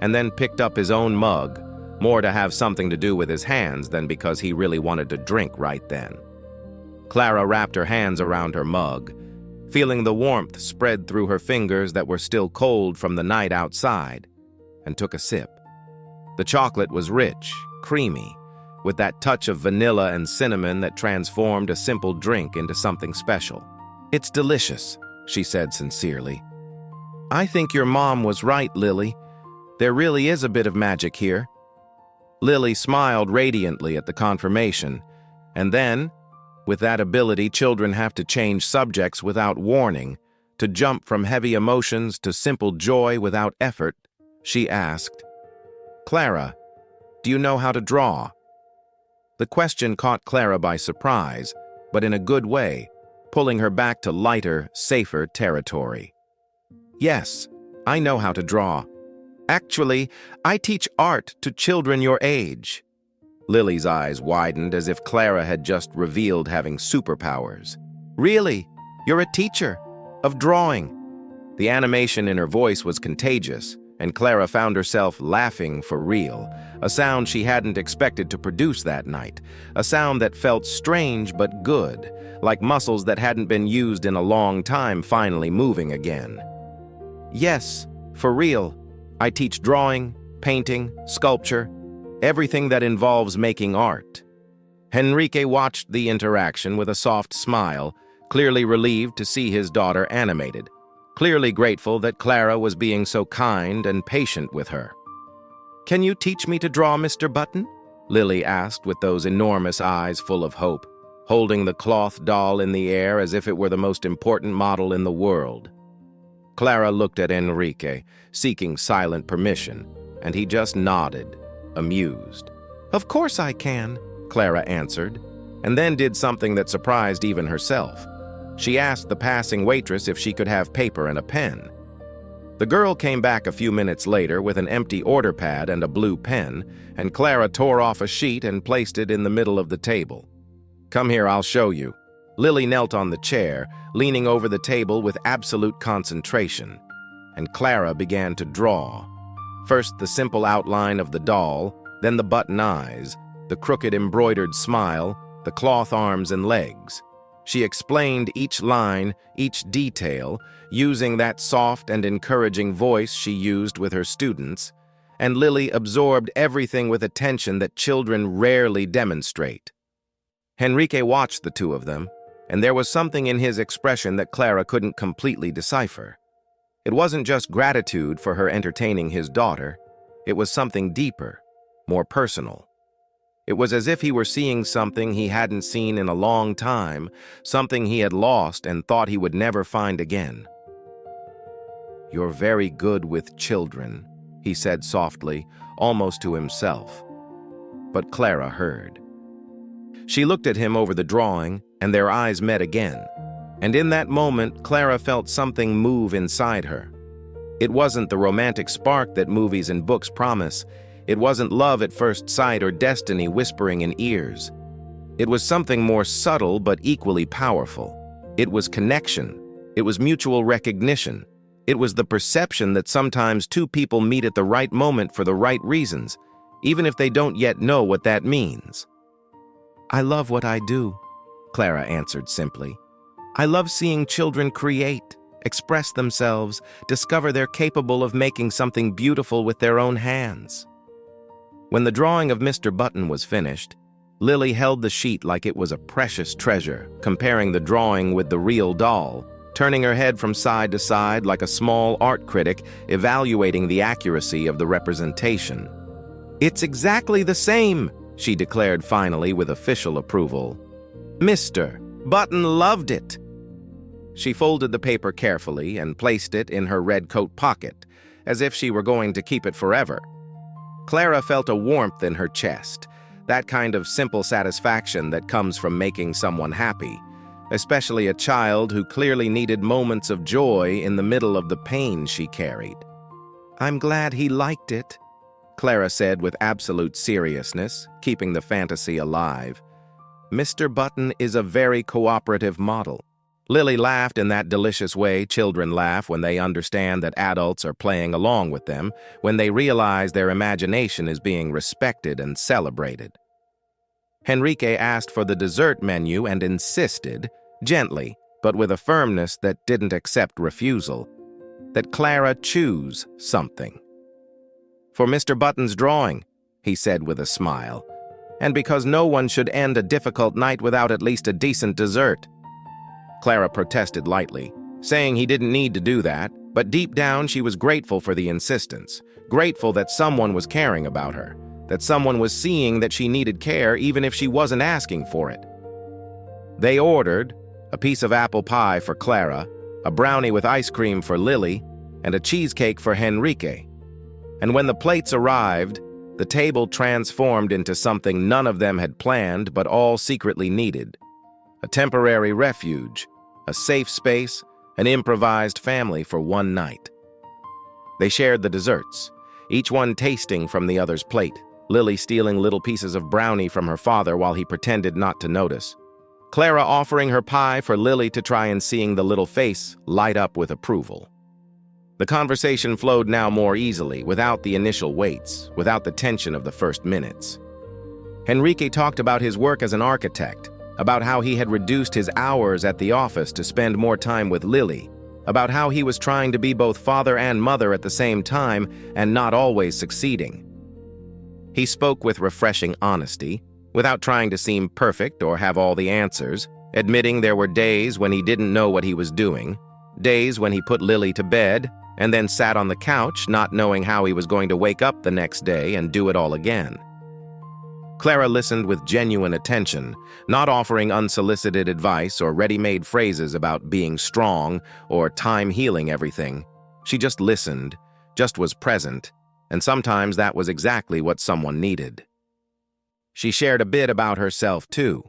and then picked up his own mug, more to have something to do with his hands than because he really wanted to drink right then. Clara wrapped her hands around her mug, feeling the warmth spread through her fingers that were still cold from the night outside, and took a sip. The chocolate was rich, creamy, with that touch of vanilla and cinnamon that transformed a simple drink into something special. "It's delicious," she said sincerely. "I think your mom was right, Lily. There really is a bit of magic here." Lily smiled radiantly at the confirmation, and then, with that ability children have to change subjects without warning, to jump from heavy emotions to simple joy without effort, she asked, "Clara, do you know how to draw?" The question caught Clara by surprise, but in a good way, pulling her back to lighter, safer territory. "Yes, I know how to draw. Actually, I teach art to children your age." Lily's eyes widened as if Clara had just revealed having superpowers. "Really? You're a teacher? Of drawing?" The animation in her voice was contagious, and Clara found herself laughing for real, a sound she hadn't expected to produce that night, a sound that felt strange but good, like muscles that hadn't been used in a long time finally moving again. "Yes, for real. I teach drawing, painting, sculpture, everything that involves making art." Henrique watched the interaction with a soft smile, clearly relieved to see his daughter animated, clearly grateful that Clara was being so kind and patient with her. "Can you teach me to draw, Mr. Button?" Lily asked with those enormous eyes full of hope, holding the cloth doll in the air as if it were the most important model in the world. Clara looked at Enrique, seeking silent permission, and he just nodded, amused. "Of course I can," Clara answered, and then did something that surprised even herself. She asked the passing waitress if she could have paper and a pen. The girl came back a few minutes later with an empty order pad and a blue pen, and Clara tore off a sheet and placed it in the middle of the table. "Come here, I'll show you." Lily knelt on the chair, leaning over the table with absolute concentration, and Clara began to draw. First the simple outline of the doll, then the button eyes, the crooked embroidered smile, the cloth arms and legs. She explained each line, each detail, using that soft and encouraging voice she used with her students, and Lily absorbed everything with attention that children rarely demonstrate. Henrique watched the two of them, and there was something in his expression that Clara couldn't completely decipher. It wasn't just gratitude for her entertaining his daughter, it was something deeper, more personal. It was as if he were seeing something he hadn't seen in a long time, something he had lost and thought he would never find again. "You're very good with children," he said softly, almost to himself. But Clara heard. She looked at him over the drawing, and their eyes met again. And in that moment, Clara felt something move inside her. It wasn't the romantic spark that movies and books promise. It wasn't love at first sight or destiny whispering in ears. It was something more subtle but equally powerful. It was connection. It was mutual recognition. It was the perception that sometimes two people meet at the right moment for the right reasons, even if they don't yet know what that means. "I love what I do," Clara answered simply. "I love seeing children create, express themselves, discover they're capable of making something beautiful with their own hands. When the drawing of Mr. Button was finished, Lily held the sheet like it was a precious treasure, comparing the drawing with the real doll, turning her head from side to side like a small art critic evaluating the accuracy of the representation. "It's exactly the same," she declared finally with official approval. "Mr. Button loved it." She folded the paper carefully and placed it in her red coat pocket, as if she were going to keep it forever. Clara felt a warmth in her chest, that kind of simple satisfaction that comes from making someone happy, especially a child who clearly needed moments of joy in the middle of the pain she carried. "I'm glad he liked it," Clara said with absolute seriousness, keeping the fantasy alive. "Mr. Button is a very cooperative model." Lily laughed in that delicious way children laugh when they understand that adults are playing along with them, when they realize their imagination is being respected and celebrated. Henrique asked for the dessert menu and insisted, gently, but with a firmness that didn't accept refusal, that Clara choose something. "For Mr. Button's drawing," he said with a smile, "and because no one should end a difficult night without at least a decent dessert." Clara protested lightly, saying he didn't need to do that, but deep down she was grateful for the insistence, grateful that someone was caring about her, that someone was seeing that she needed care even if she wasn't asking for it. They ordered a piece of apple pie for Clara, a brownie with ice cream for Lily, and a cheesecake for Henrique. And when the plates arrived, the table transformed into something none of them had planned but all secretly needed. A temporary refuge, a safe space, an improvised family for one night. They shared the desserts, each one tasting from the other's plate, Lily stealing little pieces of brownie from her father while he pretended not to notice. Clara offering her pie for Lily to try and seeing the little face light up with approval. The conversation flowed now more easily, without the initial waits, without the tension of the first minutes. Henrique talked about his work as an architect, about how he had reduced his hours at the office to spend more time with Lily, about how he was trying to be both father and mother at the same time and not always succeeding. He spoke with refreshing honesty, without trying to seem perfect or have all the answers, admitting there were days when he didn't know what he was doing, days when he put Lily to bed and then sat on the couch not knowing how he was going to wake up the next day and do it all again. Clara listened with genuine attention, not offering unsolicited advice or ready-made phrases about being strong or time healing everything. She just listened, just was present, and sometimes that was exactly what someone needed. She shared a bit about herself, too,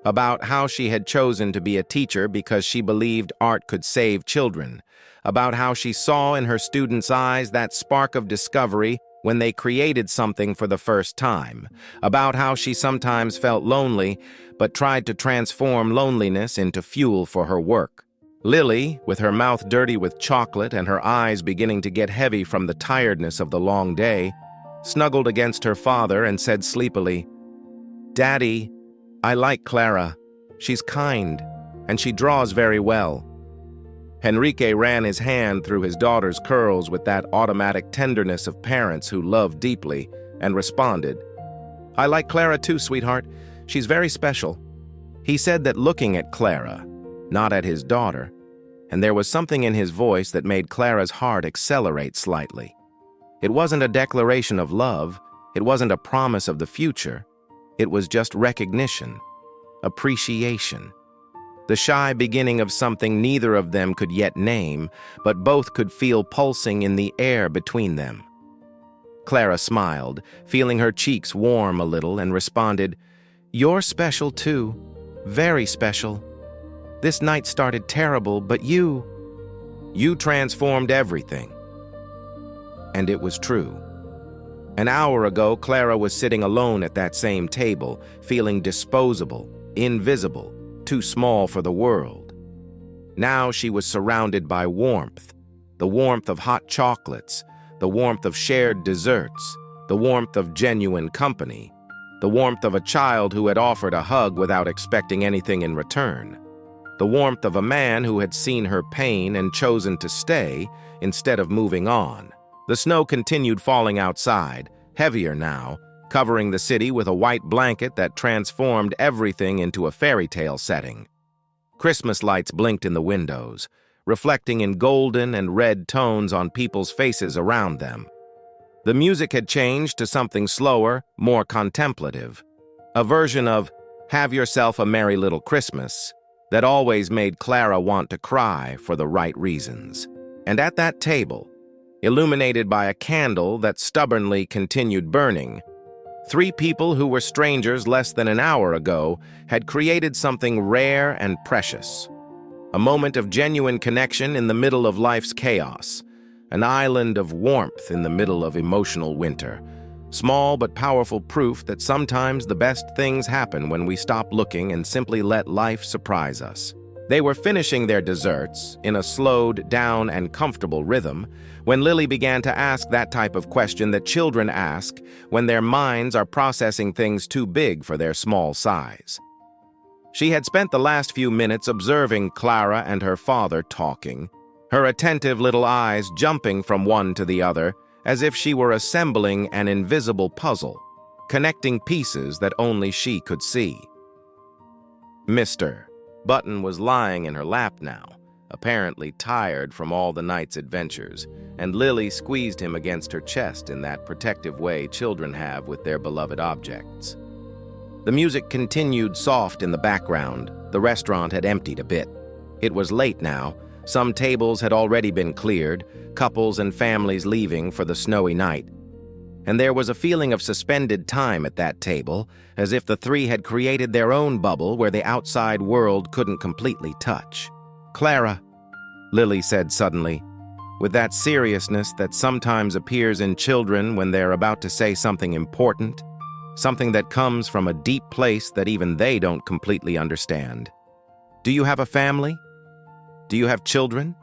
about how she had chosen to be a teacher because she believed art could save children, about how she saw in her students' eyes that spark of discovery when they created something for the first time, about how she sometimes felt lonely but tried to transform loneliness into fuel for her work. Lily, with her mouth dirty with chocolate and her eyes beginning to get heavy from the tiredness of the long day, snuggled against her father and said sleepily, "Daddy, I like Clara. She's kind, and she draws very well." Henrique ran his hand through his daughter's curls with that automatic tenderness of parents who love deeply, and responded, "I like Clara too, sweetheart. She's very special." He said that looking at Clara, not at his daughter, and there was something in his voice that made Clara's heart accelerate slightly. It wasn't a declaration of love, it wasn't a promise of the future, it was just recognition, appreciation. The shy beginning of something neither of them could yet name, but both could feel pulsing in the air between them. Clara smiled, feeling her cheeks warm a little, and responded, "You're special too, very special. This night started terrible, but you transformed everything." And it was true. An hour ago, Clara was sitting alone at that same table, feeling disposable, invisible, too small for the world. Now she was surrounded by warmth, the warmth of hot chocolates, the warmth of shared desserts, the warmth of genuine company, the warmth of a child who had offered a hug without expecting anything in return. the warmth of a man who had seen her pain and chosen to stay instead of moving on. The snow continued falling outside, heavier now, covering the city with a white blanket that transformed everything into a fairy tale setting. Christmas lights blinked in the windows, reflecting in golden and red tones on people's faces around them. The music had changed to something slower, more contemplative, a version of "Have Yourself a Merry Little Christmas" that always made Clara want to cry for the right reasons. And at that table, illuminated by a candle that stubbornly continued burning, three people who were strangers less than an hour ago had created something rare and precious. A moment of genuine connection in the middle of life's chaos, an island of warmth in the middle of emotional winter. Small but powerful proof that sometimes the best things happen when we stop looking and simply let life surprise us. They were finishing their desserts in a slowed down and comfortable rhythm when Lily began to ask that type of question that children ask when their minds are processing things too big for their small size. She had spent the last few minutes observing Clara and her father talking, her attentive little eyes jumping from one to the other as if she were assembling an invisible puzzle, connecting pieces that only she could see. Mr. Button was lying in her lap now, apparently tired from all the night's adventures, and Lily squeezed him against her chest in that protective way children have with their beloved objects. The music continued soft in the background. The restaurant had emptied a bit. It was late now. Some tables had already been cleared, couples and families leaving for the snowy night. And there was a feeling of suspended time at that table, as if the three had created their own bubble where the outside world couldn't completely touch. "Clara," Lily said suddenly, with that seriousness that sometimes appears in children when they're about to say something important, something that comes from a deep place that even they don't completely understand. "Do you have a family? Do you have children?"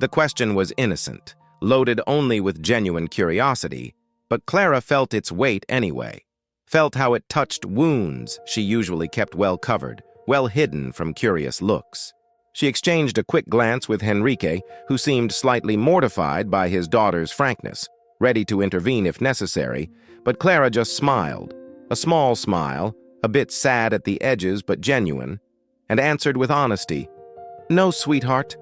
The question was innocent, loaded only with genuine curiosity, but Clara felt its weight anyway, felt how it touched wounds she usually kept well covered, well hidden from curious looks. She exchanged a quick glance with Henrique, who seemed slightly mortified by his daughter's frankness, ready to intervene if necessary, but Clara just smiled, a small smile, a bit sad at the edges but genuine, and answered with honesty, "No, sweetheart,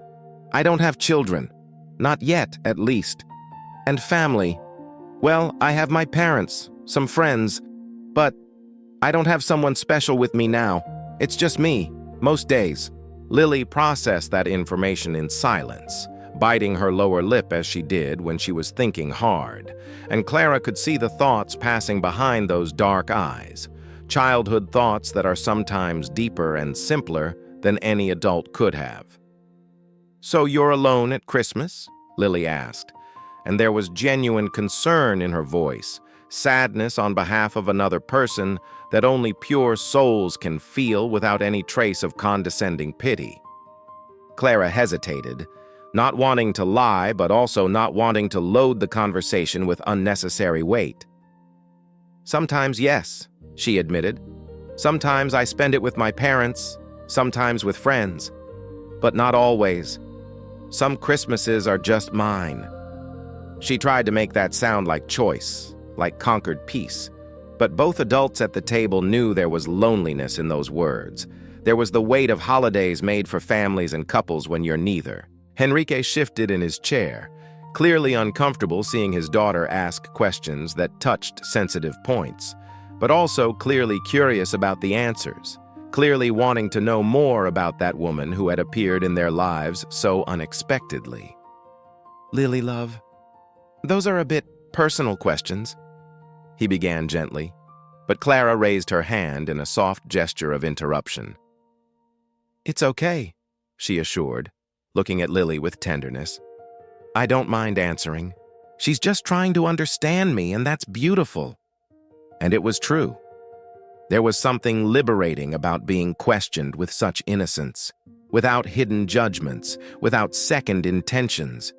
I don't have children. Not yet, at least. And family. Well, I have my parents, some friends, but I don't have someone special with me now. It's just me, most days." Lily processed that information in silence, biting her lower lip as she did when she was thinking hard, and Clara could see the thoughts passing behind those dark eyes, childhood thoughts that are sometimes deeper and simpler than any adult could have. "So you're alone at Christmas?" Lily asked, and there was genuine concern in her voice, sadness on behalf of another person that only pure souls can feel without any trace of condescending pity. Clara hesitated, not wanting to lie but also not wanting to load the conversation with unnecessary weight. "Sometimes, yes," she admitted. "Sometimes I spend it with my parents, sometimes with friends, but not always. Some Christmases are just mine." She tried to make that sound like choice, like conquered peace, but both adults at the table knew there was loneliness in those words. There was the weight of holidays made for families and couples when you're neither. Henrique shifted in his chair, clearly uncomfortable seeing his daughter ask questions that touched sensitive points, but also clearly curious about the answers, clearly wanting to know more about that woman who had appeared in their lives so unexpectedly. "Lily, love, those are a bit personal questions," he began gently, but Clara raised her hand in a soft gesture of interruption. "It's okay," she assured, looking at Lily with tenderness. "I don't mind answering. She's just trying to understand me, and that's beautiful." And it was true. There was something liberating about being questioned with such innocence, without hidden judgments, without second intentions.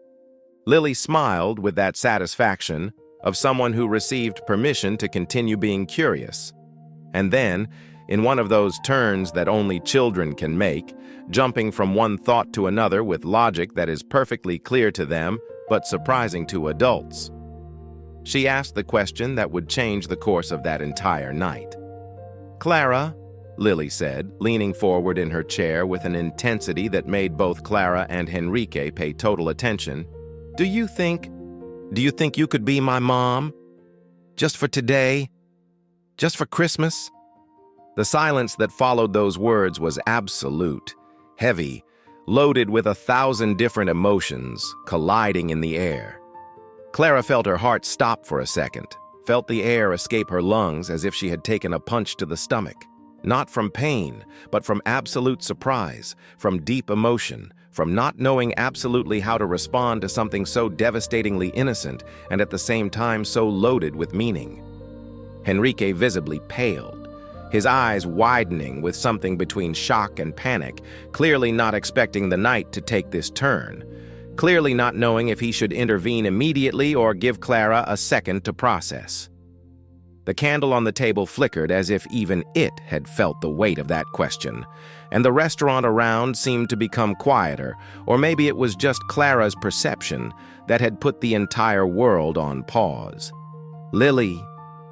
Lily smiled with that satisfaction of someone who received permission to continue being curious. And then, in one of those turns that only children can make, jumping from one thought to another with logic that is perfectly clear to them but surprising to adults. She asked the question that would change the course of that entire night. "Clara," Lily said, leaning forward in her chair with an intensity that made both Clara and Henrique pay total attention, Do you think you could be my mom? Just for today? Just for Christmas?" The silence that followed those words was absolute, heavy, loaded with 1,000 different emotions colliding in the air. Clara felt her heart stop for a second, felt the air escape her lungs as if she had taken a punch to the stomach. Not from pain, but from absolute surprise, from deep emotion, from not knowing absolutely how to respond to something so devastatingly innocent and at the same time so loaded with meaning. Henrique visibly paled, his eyes widening with something between shock and panic, clearly not expecting the night to take this turn, clearly not knowing if he should intervene immediately or give Clara a second to process. The candle on the table flickered as if even it had felt the weight of that question, and the restaurant around seemed to become quieter, or maybe it was just Clara's perception that had put the entire world on pause. "Lily,"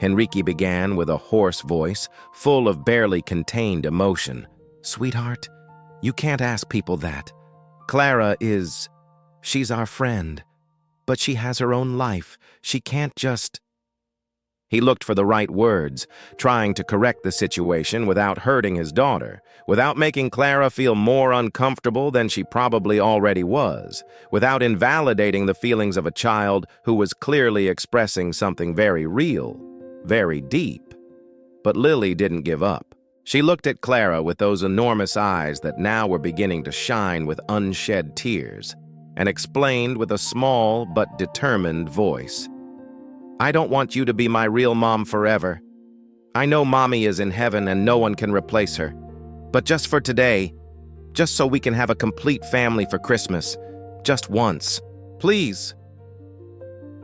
Henrique began with a hoarse voice, full of barely contained emotion. "Sweetheart, you can't ask people that. Clara she's our friend, but she has her own life. She can't just..." He looked for the right words, trying to correct the situation without hurting his daughter, without making Clara feel more uncomfortable than she probably already was, without invalidating the feelings of a child who was clearly expressing something very real, very deep. But Lily didn't give up. She looked at Clara with those enormous eyes that now were beginning to shine with unshed tears, and explained with a small but determined voice, "I don't want you to be my real mom forever. I know Mommy is in heaven and no one can replace her. But just for today, just so we can have a complete family for Christmas, just once, please."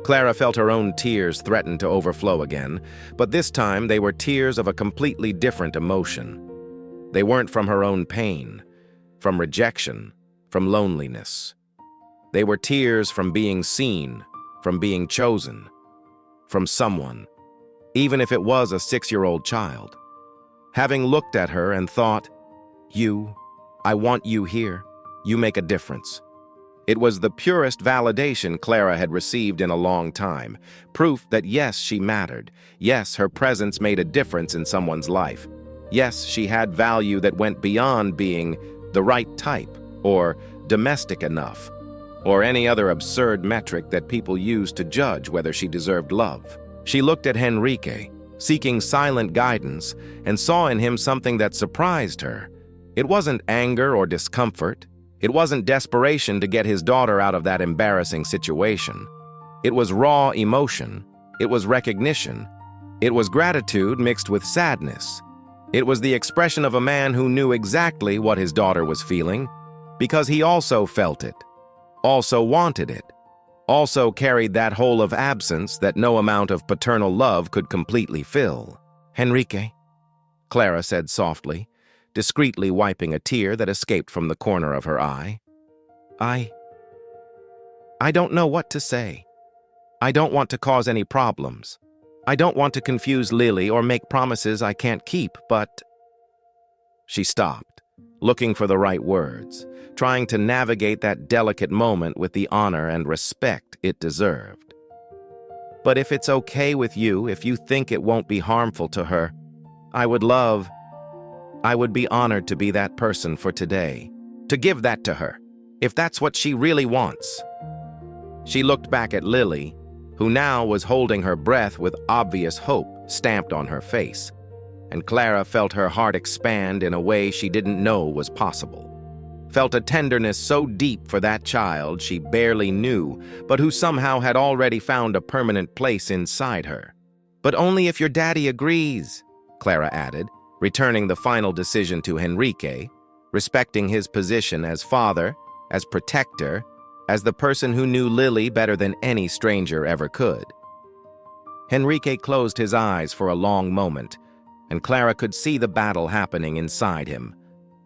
Clara felt her own tears threaten to overflow again, but this time they were tears of a completely different emotion. They weren't from her own pain, from rejection, from loneliness. They were tears from being seen, from being chosen, from someone, even if it was a 6-year-old child. Having looked at her and thought, I want you here. You make a difference." It was the purest validation Clara had received in a long time, proof that yes, she mattered. Yes, her presence made a difference in someone's life. Yes, she had value that went beyond being the right type, or domestic enough, or any other absurd metric that people use to judge whether she deserved love. She looked at Henrique, seeking silent guidance, and saw in him something that surprised her. It wasn't anger or discomfort. It wasn't desperation to get his daughter out of that embarrassing situation. It was raw emotion. It was recognition. It was gratitude mixed with sadness. It was the expression of a man who knew exactly what his daughter was feeling, because he also felt it, also wanted it, also carried that hole of absence that no amount of paternal love could completely fill. "Henrique," Clara said softly, discreetly wiping a tear that escaped from the corner of her eye. I don't know what to say. I don't want to cause any problems. I don't want to confuse Lily or make promises I can't keep, but..." She stopped, looking for the right words, trying to navigate that delicate moment with the honor and respect it deserved. "But if it's okay with you, if you think it won't be harmful to her, I would be honored to be that person for today, to give that to her, if that's what she really wants." She looked back at Lily, who now was holding her breath with obvious hope stamped on her face, and Clara felt her heart expand in a way she didn't know was possible. Felt a tenderness so deep for that child she barely knew, but who somehow had already found a permanent place inside her. "But only if your daddy agrees," Clara added, returning the final decision to Henrique, respecting his position as father, as protector, as the person who knew Lily better than any stranger ever could. Henrique closed his eyes for a long moment, and Clara could see the battle happening inside him.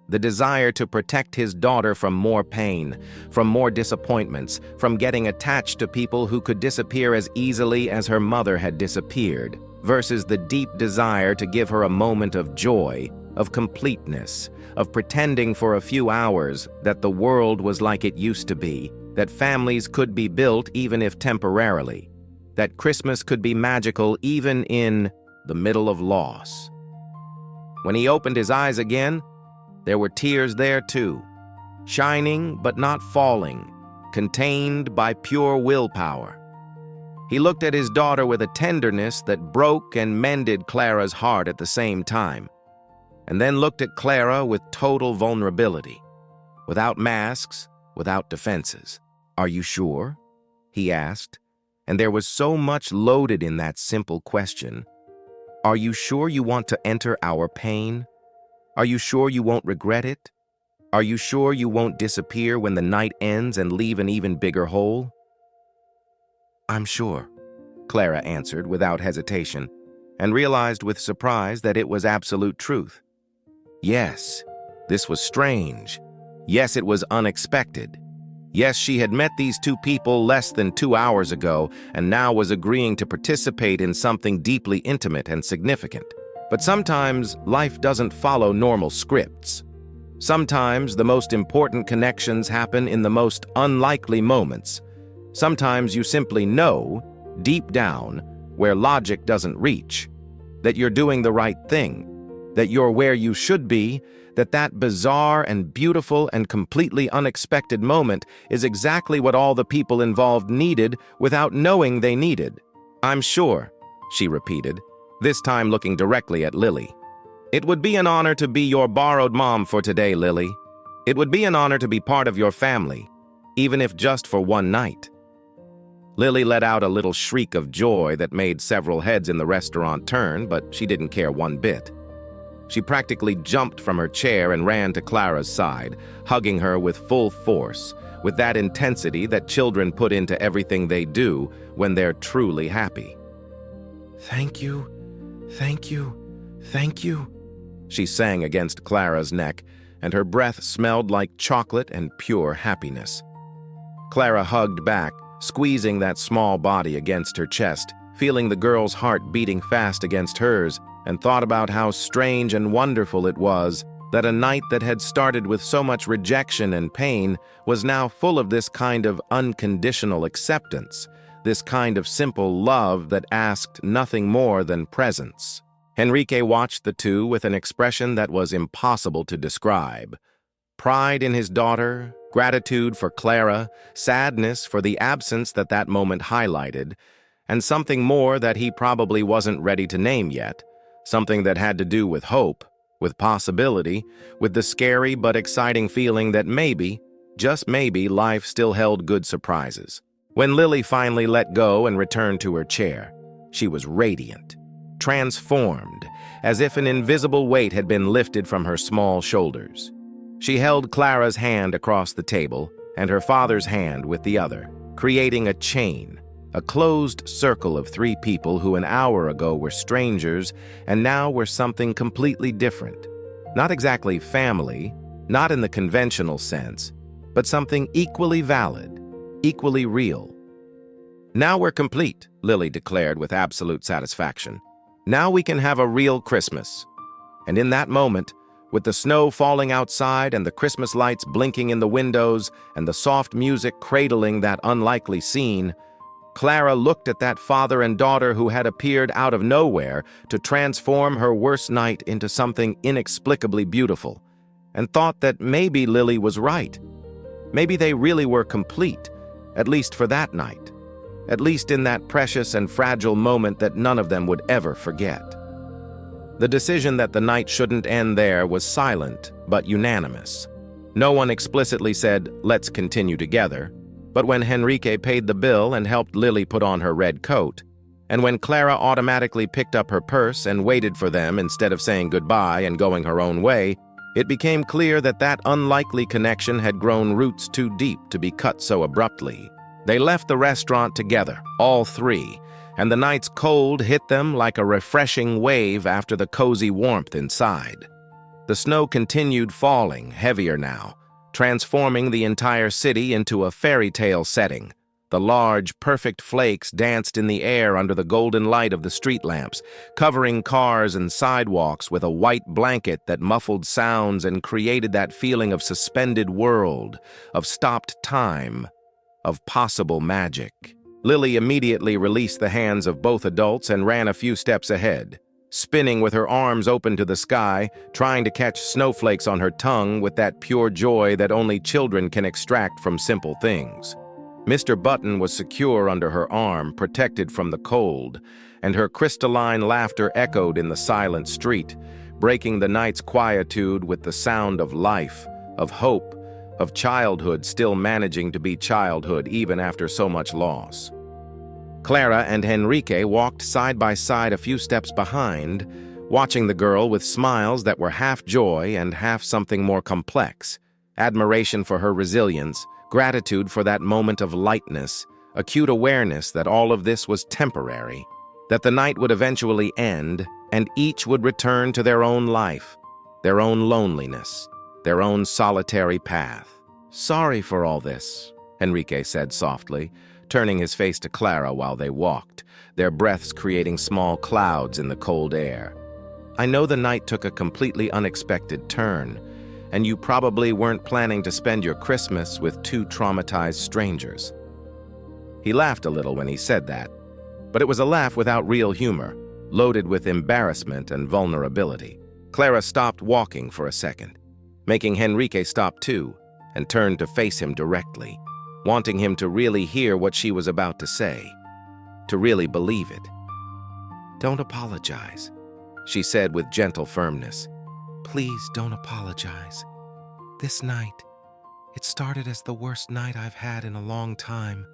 The desire to protect his daughter from more pain, from more disappointments, from getting attached to people who could disappear as easily as her mother had disappeared, versus the deep desire to give her a moment of joy, of completeness, of pretending for a few hours that the world was like it used to be, that families could be built even if temporarily, that Christmas could be magical even in the middle of loss. When he opened his eyes again, there were tears there too, shining but not falling, contained by pure willpower. He looked at his daughter with a tenderness that broke and mended Clara's heart at the same time, and then looked at Clara with total vulnerability, without masks, without defenses. "Are you sure?" he asked, and there was so much loaded in that simple question. "Are you sure you want to enter our pain? Are you sure you won't regret it? Are you sure you won't disappear when the night ends and leave an even bigger hole?" "I'm sure," Clara answered without hesitation, and realized with surprise that it was absolute truth. Yes, this was strange. Yes, it was unexpected. Yes, she had met these two people less than 2 hours ago and now was agreeing to participate in something deeply intimate and significant. But sometimes life doesn't follow normal scripts. Sometimes the most important connections happen in the most unlikely moments. Sometimes you simply know, deep down, where logic doesn't reach, that you're doing the right thing, that you're where you should be, that bizarre and beautiful and completely unexpected moment is exactly what all the people involved needed without knowing they needed. "I'm sure," she repeated, this time looking directly at Lily. "It would be an honor to be your borrowed mom for today, Lily. It would be an honor to be part of your family, even if just for one night." Lily let out a little shriek of joy that made several heads in the restaurant turn, but she didn't care one bit. She practically jumped from her chair and ran to Clara's side, hugging her with full force, with that intensity that children put into everything they do when they're truly happy. "Thank you, thank you, thank you," she sang against Clara's neck, and her breath smelled like chocolate and pure happiness. Clara hugged back, squeezing that small body against her chest, feeling the girl's heart beating fast against hers, and thought about how strange and wonderful it was that a night that had started with so much rejection and pain was now full of this kind of unconditional acceptance, this kind of simple love that asked nothing more than presence. Enrique watched the two with an expression that was impossible to describe. Pride in his daughter, gratitude for Clara, sadness for the absence that moment highlighted, and something more that he probably wasn't ready to name yet, something that had to do with hope, with possibility, with the scary but exciting feeling that maybe, just maybe, life still held good surprises. When Lily finally let go and returned to her chair, she was radiant, transformed, as if an invisible weight had been lifted from her small shoulders. She held Clara's hand across the table and her father's hand with the other, creating a chain, a closed circle of three people who an hour ago were strangers and now were something completely different. Not exactly family, not in the conventional sense, but something equally valid, equally real. "Now we're complete," Lily declared with absolute satisfaction. "Now we can have a real Christmas." And in that moment, with the snow falling outside and the Christmas lights blinking in the windows and the soft music cradling that unlikely scene, Clara looked at that father and daughter who had appeared out of nowhere to transform her worst night into something inexplicably beautiful, and thought that maybe Lily was right. Maybe they really were complete, at least for that night, at least in that precious and fragile moment that none of them would ever forget. The decision that the night shouldn't end there was silent but unanimous. No one explicitly said, "Let's continue together," but when Enrique paid the bill and helped Lily put on her red coat, and when Clara automatically picked up her purse and waited for them instead of saying goodbye and going her own way, it became clear that that unlikely connection had grown roots too deep to be cut so abruptly. They left the restaurant together, all three, and the night's cold hit them like a refreshing wave after the cozy warmth inside. The snow continued falling, heavier now, transforming the entire city into a fairy tale setting. The large, perfect flakes danced in the air under the golden light of the street lamps, covering cars and sidewalks with a white blanket that muffled sounds and created that feeling of suspended world, of stopped time, of possible magic. Lily immediately released the hands of both adults and ran a few steps ahead, spinning with her arms open to the sky, trying to catch snowflakes on her tongue with that pure joy that only children can extract from simple things. Mr. Button was secure under her arm, protected from the cold, and her crystalline laughter echoed in the silent street, breaking the night's quietude with the sound of life, of hope, of childhood still managing to be childhood even after so much loss. Clara and Enrique walked side by side a few steps behind, watching the girl with smiles that were half joy and half something more complex, admiration for her resilience, gratitude for that moment of lightness, acute awareness that all of this was temporary, that the night would eventually end, and each would return to their own life, their own loneliness, their own solitary path. "Sorry for all this," Enrique said softly, turning his face to Clara while they walked, their breaths creating small clouds in the cold air. "I know the night took a completely unexpected turn, and you probably weren't planning to spend your Christmas with two traumatized strangers." He laughed a little when he said that, but it was a laugh without real humor, loaded with embarrassment and vulnerability. Clara stopped walking for a second, making Enrique stop too, and turned to face him directly, wanting him to really hear what she was about to say, to really believe it. "Don't apologize," she said with gentle firmness. "Please don't apologize. This night, it started as the worst night I've had in a long time.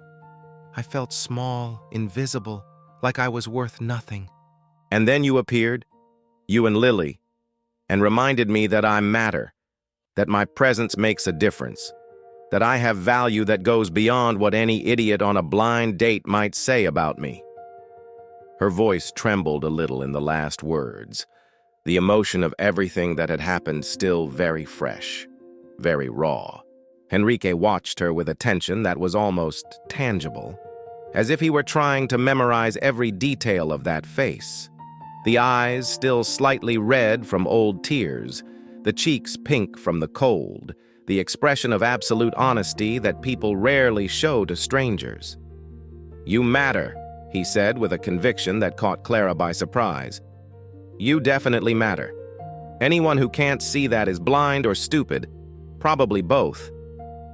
I felt small, invisible, like I was worth nothing. And then you appeared, you and Lily, and reminded me that I matter, that my presence makes a difference, that I have value that goes beyond what any idiot on a blind date might say about me." Her voice trembled a little in the last words, the emotion of everything that had happened still very fresh, very raw. Enrique watched her with attention that was almost tangible, as if he were trying to memorize every detail of that face. The eyes still slightly red from old tears, the cheeks pink from the cold, the expression of absolute honesty that people rarely show to strangers. "You matter," he said with a conviction that caught Clara by surprise. "You definitely matter. Anyone who can't see that is blind or stupid, probably both."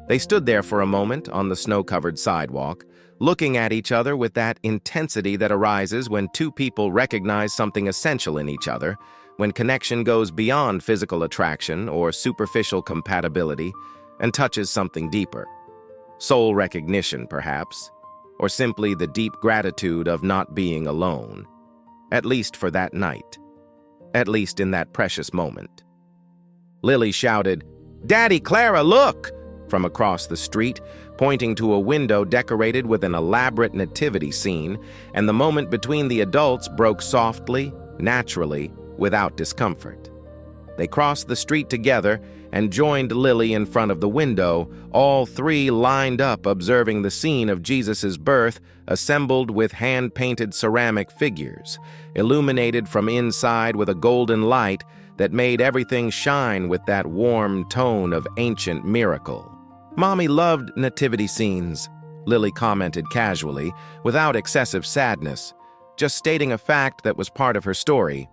They stood there for a moment on the snow-covered sidewalk, looking at each other with that intensity that arises when two people recognize something essential in each other, when connection goes beyond physical attraction or superficial compatibility and touches something deeper. Soul recognition, perhaps, or simply the deep gratitude of not being alone, at least for that night. At least in that precious moment. Lily shouted, "Daddy, Clara, look!" from across the street, pointing to a window decorated with an elaborate nativity scene, and the moment between the adults broke softly, naturally, without discomfort. They crossed the street together and joined Lily in front of the window, all three lined up observing the scene of Jesus' birth, assembled with hand-painted ceramic figures, illuminated from inside with a golden light that made everything shine with that warm tone of ancient miracle. "Mommy loved nativity scenes," Lily commented casually, without excessive sadness, just stating a fact that was part of her story.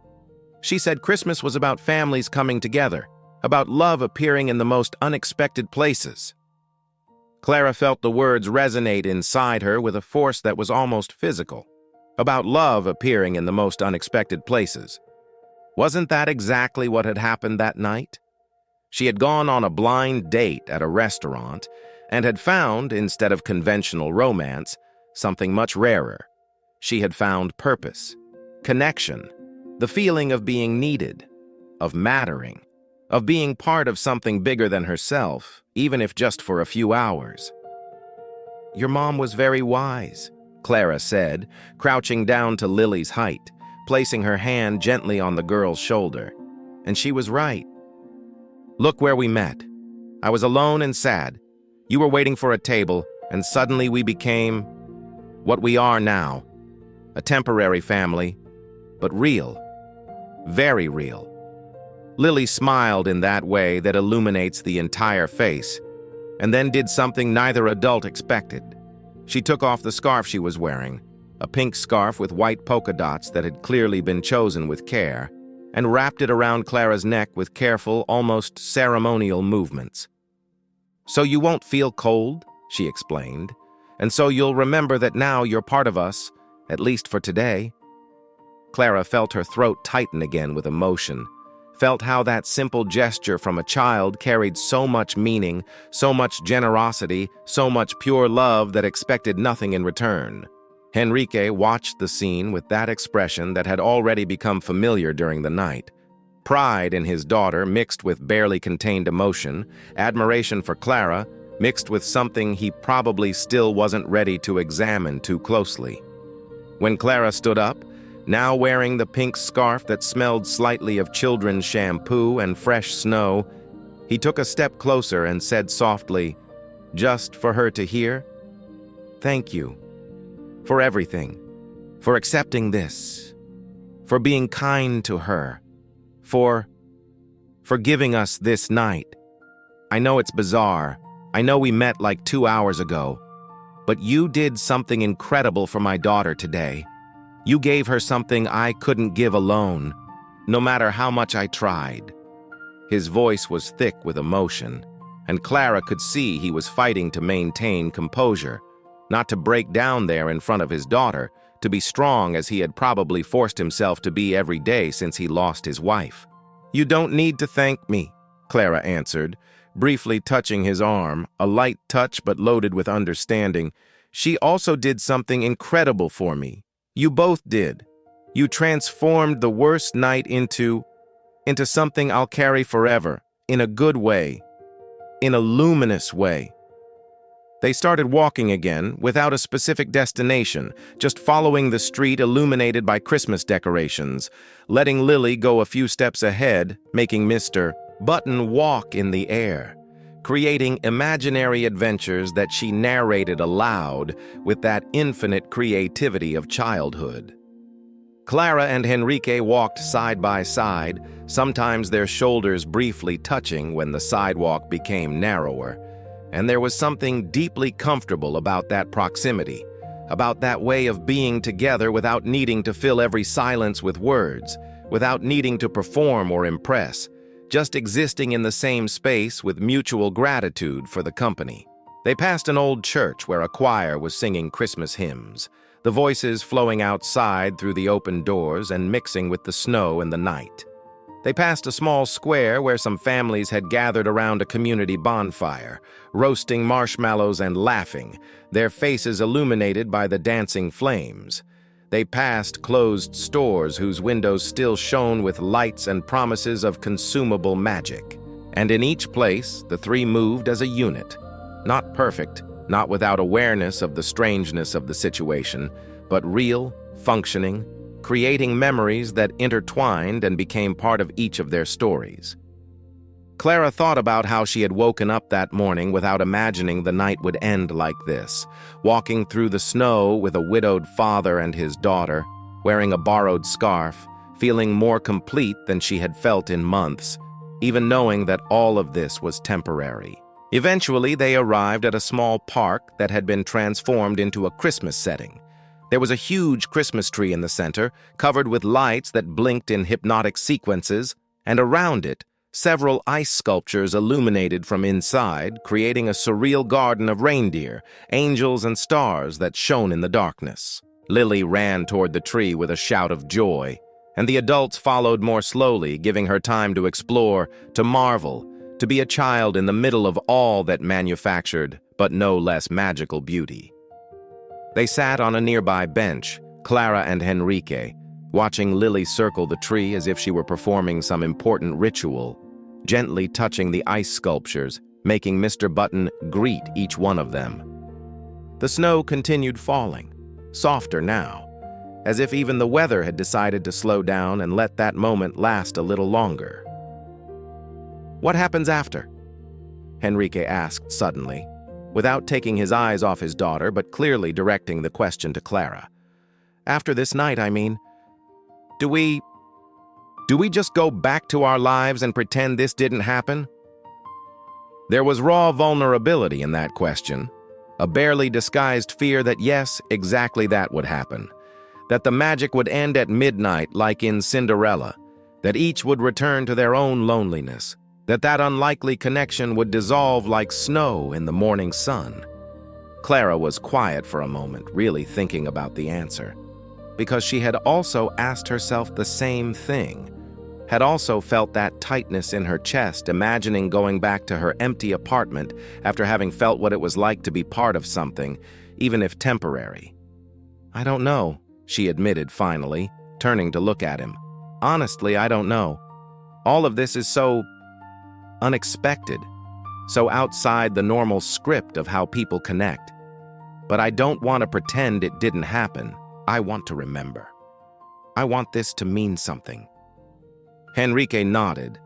She said Christmas was about families coming together, about love appearing in the most unexpected places. Clara felt the words resonate inside her with a force that was almost physical, about love appearing in the most unexpected places. Wasn't that exactly what had happened that night? She had gone on a blind date at a restaurant and had found, instead of conventional romance, something much rarer. She had found purpose, connection, the feeling of being needed, of mattering, of being part of something bigger than herself, even if just for a few hours. "Your mom was very wise," Clara said, crouching down to Lily's height, placing her hand gently on the girl's shoulder. And she was right. Look where we met. I was alone and sad. You were waiting for a table, and suddenly we became what we are now. A temporary family, but real. Very real. Lily smiled in that way that illuminates the entire face, and then did something neither adult expected. She took off the scarf she was wearing, a pink scarf with white polka dots that had clearly been chosen with care, and wrapped it around Clara's neck with careful, almost ceremonial movements. "So you won't feel cold," she explained, "and so you'll remember that now you're part of us, at least for today." Clara felt her throat tighten again with emotion, felt how that simple gesture from a child carried so much meaning, so much generosity, so much pure love that expected nothing in return. Henrique watched the scene with that expression that had already become familiar during the night. Pride in his daughter mixed with barely contained emotion, admiration for Clara mixed with something he probably still wasn't ready to examine too closely. When Clara stood up, now wearing the pink scarf that smelled slightly of children's shampoo and fresh snow, he took a step closer and said softly, just for her to hear, "Thank you. For everything. For accepting this. For being kind to her. For giving us this night. I know it's bizarre. I know we met like 2 hours ago. But you did something incredible for my daughter today. You gave her something I couldn't give alone, no matter how much I tried." His voice was thick with emotion, and Clara could see he was fighting to maintain composure, not to break down there in front of his daughter, to be strong as he had probably forced himself to be every day since he lost his wife. "You don't need to thank me," Clara answered, briefly touching his arm, a light touch but loaded with understanding. "She also did something incredible for me. You both did. You transformed the worst night into something I'll carry forever, in a good way, in a luminous way." They started walking again, without a specific destination, just following the street illuminated by Christmas decorations, letting Lily go a few steps ahead, making Mr. Button walk in the air, creating imaginary adventures that she narrated aloud with that infinite creativity of childhood. Clara and Henrique walked side by side, sometimes their shoulders briefly touching when the sidewalk became narrower, and there was something deeply comfortable about that proximity, about that way of being together without needing to fill every silence with words, without needing to perform or impress, just existing in the same space with mutual gratitude for the company. They passed an old church where a choir was singing Christmas hymns, the voices flowing outside through the open doors and mixing with the snow in the night. They passed a small square where some families had gathered around a community bonfire, roasting marshmallows and laughing, their faces illuminated by the dancing flames. They passed closed stores whose windows still shone with lights and promises of consumable magic. And in each place, the three moved as a unit. Not perfect, not without awareness of the strangeness of the situation, but real, functioning, creating memories that intertwined and became part of each of their stories. Clara thought about how she had woken up that morning without imagining the night would end like this, walking through the snow with a widowed father and his daughter, wearing a borrowed scarf, feeling more complete than she had felt in months, even knowing that all of this was temporary. Eventually, they arrived at a small park that had been transformed into a Christmas setting. There was a huge Christmas tree in the center, covered with lights that blinked in hypnotic sequences, and around it, several ice sculptures illuminated from inside, creating a surreal garden of reindeer, angels, and stars that shone in the darkness. Lily ran toward the tree with a shout of joy, and the adults followed more slowly, giving her time to explore, to marvel, to be a child in the middle of all that manufactured, but no less magical beauty. They sat on a nearby bench, Clara and Henrique, watching Lily circle the tree as if she were performing some important ritual, gently touching the ice sculptures, making Mr. Button greet each one of them. The snow continued falling, softer now, as if even the weather had decided to slow down and let that moment last a little longer. "What happens after?" Henrique asked suddenly, without taking his eyes off his daughter but clearly directing the question to Clara. "After this night, I mean. Do we just go back to our lives and pretend this didn't happen?" There was raw vulnerability in that question, a barely disguised fear that yes, exactly that would happen, that the magic would end at midnight like in Cinderella, that each would return to their own loneliness, that unlikely connection would dissolve like snow in the morning sun. Clara was quiet for a moment, really thinking about the answer, because she had also asked herself the same thing, had also felt that tightness in her chest, imagining going back to her empty apartment after having felt what it was like to be part of something, even if temporary. "I don't know," she admitted finally, turning to look at him. "Honestly, I don't know. All of this is so unexpected, so outside the normal script of how people connect. But I don't want to pretend it didn't happen. I want to remember. I want this to mean something." Henrique nodded,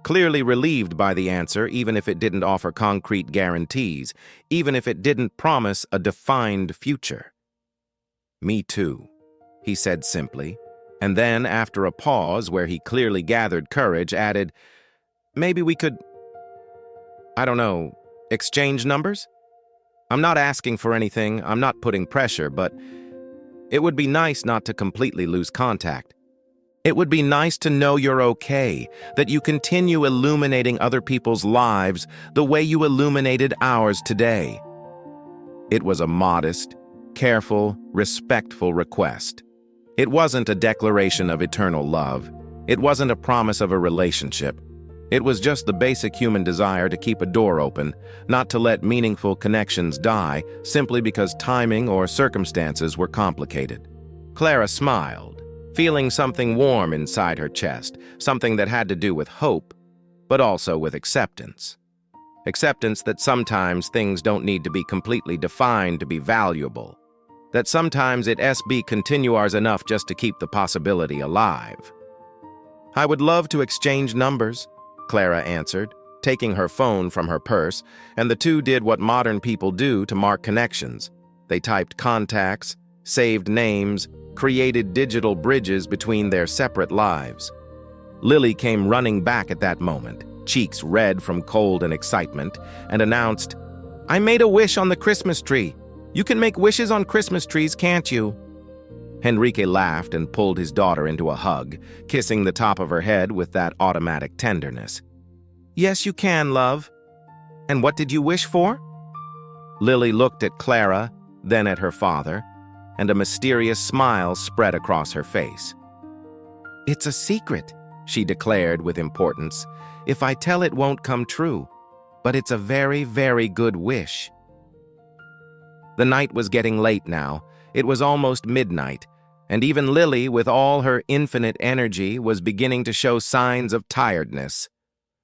clearly relieved by the answer, even if it didn't offer concrete guarantees, even if it didn't promise a defined future. "Me too," he said simply, and then, after a pause where he clearly gathered courage, added, "Maybe we could, I don't know, exchange numbers? I'm not asking for anything, I'm not putting pressure, but it would be nice not to completely lose contact. It would be nice to know you're okay, that you continue illuminating other people's lives the way you illuminated ours today." It was a modest, careful, respectful request. It wasn't a declaration of eternal love. It wasn't a promise of a relationship. It was just the basic human desire to keep a door open, not to let meaningful connections die simply because timing or circumstances were complicated. Clara smiled, feeling something warm inside her chest, something that had to do with hope, but also with acceptance. Acceptance that sometimes things don't need to be completely defined to be valuable, that sometimes it's be continuars enough just to keep the possibility alive. "I would love to exchange numbers," Clara answered, taking her phone from her purse, and the two did what modern people do to mark connections. They typed contacts, saved names, created digital bridges between their separate lives. Lily came running back at that moment, cheeks red from cold and excitement, and announced, "I made a wish on the Christmas tree. You can make wishes on Christmas trees, can't you?" Henrique laughed and pulled his daughter into a hug, kissing the top of her head with that automatic tenderness. "Yes, you can, love. And what did you wish for?" Lily looked at Clara, then at her father, and a mysterious smile spread across her face. "It's a secret," she declared with importance. "If I tell it won't come true, but it's a very, very good wish." The night was getting late now. It was almost midnight, and even Lily, with all her infinite energy, was beginning to show signs of tiredness.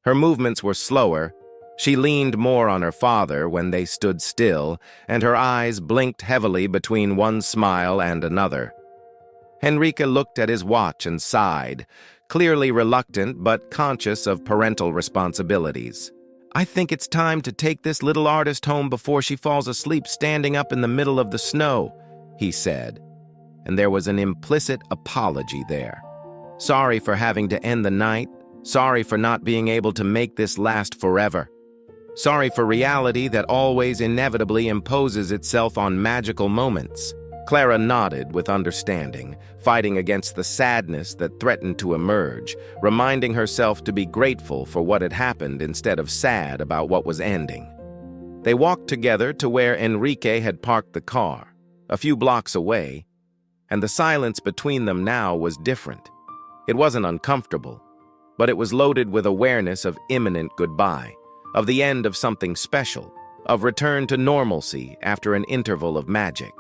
Her movements were slower. She leaned more on her father when they stood still, and her eyes blinked heavily between one smile and another. Henrique looked at his watch and sighed, clearly reluctant but conscious of parental responsibilities. "I think it's time to take this little artist home before she falls asleep standing up in the middle of the snow," he said, and there was an implicit apology there. Sorry for having to end the night, sorry for not being able to make this last forever. Sorry for reality that always inevitably imposes itself on magical moments. Clara nodded with understanding, fighting against the sadness that threatened to emerge, reminding herself to be grateful for what had happened instead of sad about what was ending. They walked together to where Enrique had parked the car, a few blocks away, and the silence between them now was different. It wasn't uncomfortable, but it was loaded with awareness of imminent goodbye, of the end of something special, of return to normalcy after an interval of magic.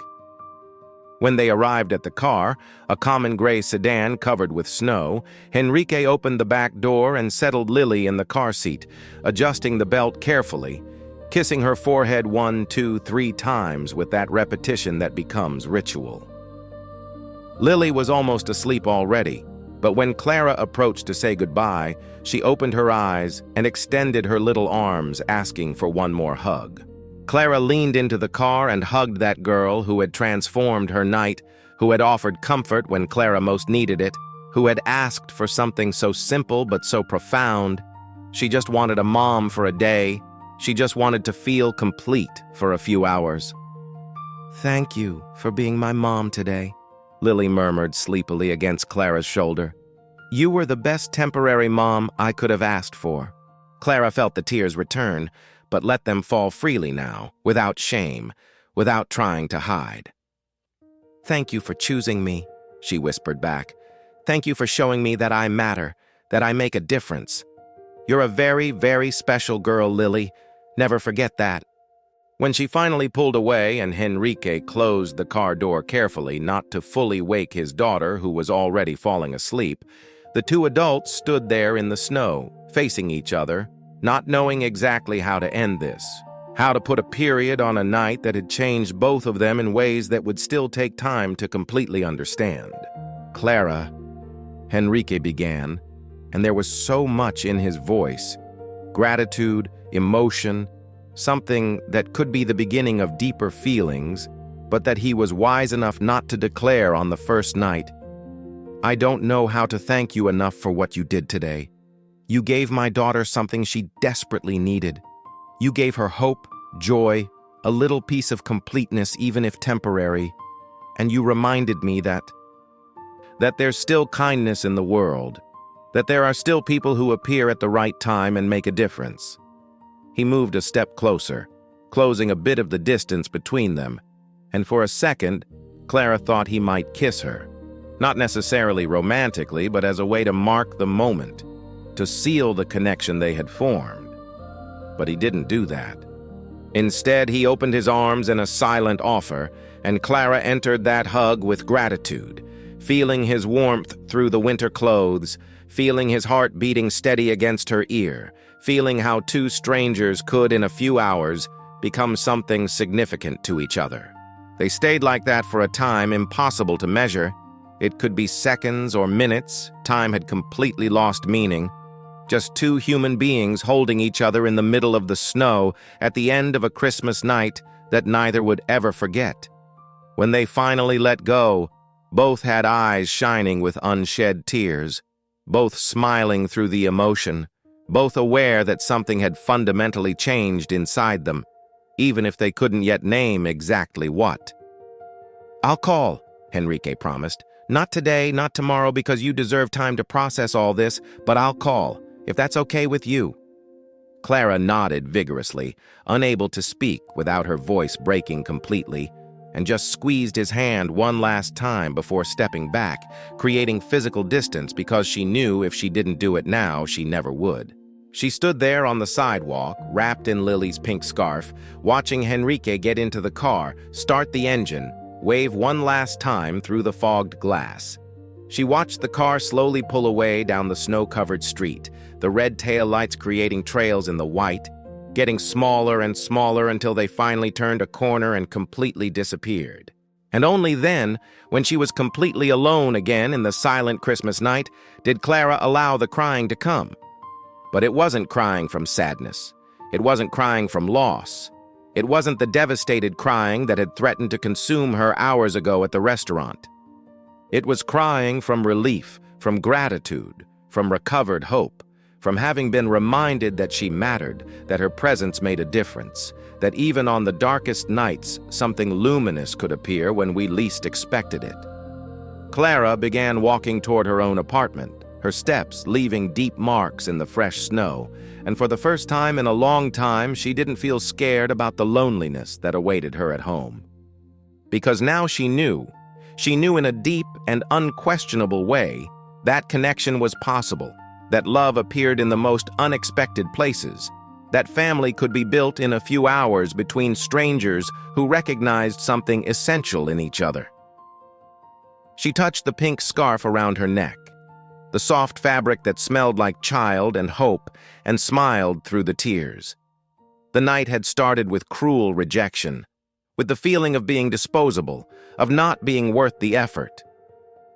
When they arrived at the car, a common gray sedan covered with snow, Henrique opened the back door and settled Lily in the car seat, adjusting the belt carefully, kissing her forehead 1, 2, 3 times with that repetition that becomes ritual. Lily was almost asleep already, but when Clara approached to say goodbye, she opened her eyes and extended her little arms, asking for one more hug. Clara leaned into the car and hugged that girl who had transformed her night, who had offered comfort when Clara most needed it, who had asked for something so simple but so profound. She just wanted a mom for a day. She just wanted to feel complete for a few hours. "Thank you for being my mom today," Lily murmured sleepily against Clara's shoulder. "You were the best temporary mom I could have asked for." Clara felt the tears return, but let them fall freely now, without shame, without trying to hide. "Thank you for choosing me," she whispered back. "Thank you for showing me that I matter, that I make a difference. You're a very, very special girl, Lily. Never forget that." When she finally pulled away and Henrique closed the car door carefully not to fully wake his daughter, who was already falling asleep, the two adults stood there in the snow, facing each other, not knowing exactly how to end this, how to put a period on a night that had changed both of them in ways that would still take time to completely understand. "Clara," Henrique began, and there was so much in his voice, gratitude, emotion, something that could be the beginning of deeper feelings, but that he was wise enough not to declare on the first night. "I don't know how to thank you enough for what you did today. You gave my daughter something she desperately needed. You gave her hope, joy, a little piece of completeness, even if temporary, and you reminded me that there's still kindness in the world, that there are still people who appear at the right time and make a difference." He moved a step closer, closing a bit of the distance between them, and for a second, Clara thought he might kiss her. Not necessarily romantically, but as a way to mark the moment, to seal the connection they had formed. But he didn't do that. Instead, he opened his arms in a silent offer, and Clara entered that hug with gratitude, feeling his warmth through the winter clothes, feeling his heart beating steady against her ear, feeling how two strangers could, in a few hours, become something significant to each other. They stayed like that for a time impossible to measure. It could be seconds or minutes. Time had completely lost meaning. Just two human beings holding each other in the middle of the snow at the end of a Christmas night that neither would ever forget. When they finally let go, both had eyes shining with unshed tears, both smiling through the emotion, both aware that something had fundamentally changed inside them, even if they couldn't yet name exactly what. "I'll call," Henrique promised. "Not today, not tomorrow, because you deserve time to process all this, but I'll call, if that's okay with you." Clara nodded vigorously, unable to speak without her voice breaking completely, and just squeezed his hand one last time before stepping back, creating physical distance because she knew if she didn't do it now, she never would. She stood there on the sidewalk, wrapped in Lily's pink scarf, watching Henrique get into the car, start the engine, wave one last time through the fogged glass. She watched the car slowly pull away down the snow-covered street, the red taillights creating trails in the white, getting smaller and smaller until they finally turned a corner and completely disappeared. And only then, when she was completely alone again in the silent Christmas night, did Clara allow the crying to come. But it wasn't crying from sadness. It wasn't crying from loss. It wasn't the devastated crying that had threatened to consume her hours ago at the restaurant. It was crying from relief, from gratitude, from recovered hope, from having been reminded that she mattered, that her presence made a difference, that even on the darkest nights, something luminous could appear when we least expected it. Clara began walking toward her own apartment, her steps leaving deep marks in the fresh snow, and for the first time in a long time, she didn't feel scared about the loneliness that awaited her at home. Because now she knew in a deep and unquestionable way, that connection was possible, that love appeared in the most unexpected places, that family could be built in a few hours between strangers who recognized something essential in each other. She touched the pink scarf around her neck, the soft fabric that smelled like child and hope, and smiled through the tears. The night had started with cruel rejection, with the feeling of being disposable, of not being worth the effort.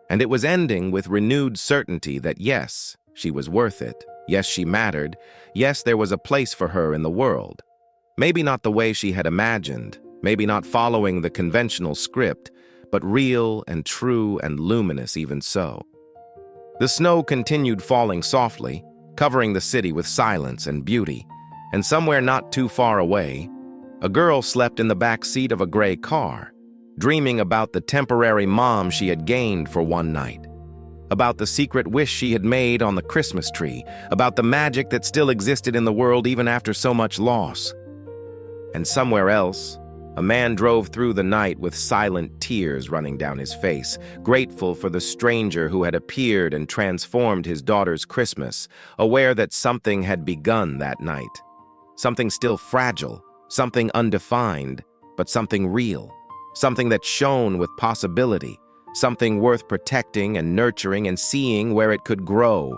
And it was ending with renewed certainty that yes, she was worth it. Yes, she mattered. Yes, there was a place for her in the world. Maybe not the way she had imagined, maybe not following the conventional script, but real and true and luminous even so. The snow continued falling softly, covering the city with silence and beauty, and somewhere not too far away, a girl slept in the back seat of a gray car, dreaming about the temporary mom she had gained for one night, about the secret wish she had made on the Christmas tree, about the magic that still existed in the world even after so much loss. And somewhere else, a man drove through the night with silent tears running down his face, grateful for the stranger who had appeared and transformed his daughter's Christmas, aware that something had begun that night. Something still fragile, something undefined, but something real, something that shone with possibility, something worth protecting and nurturing and seeing where it could grow.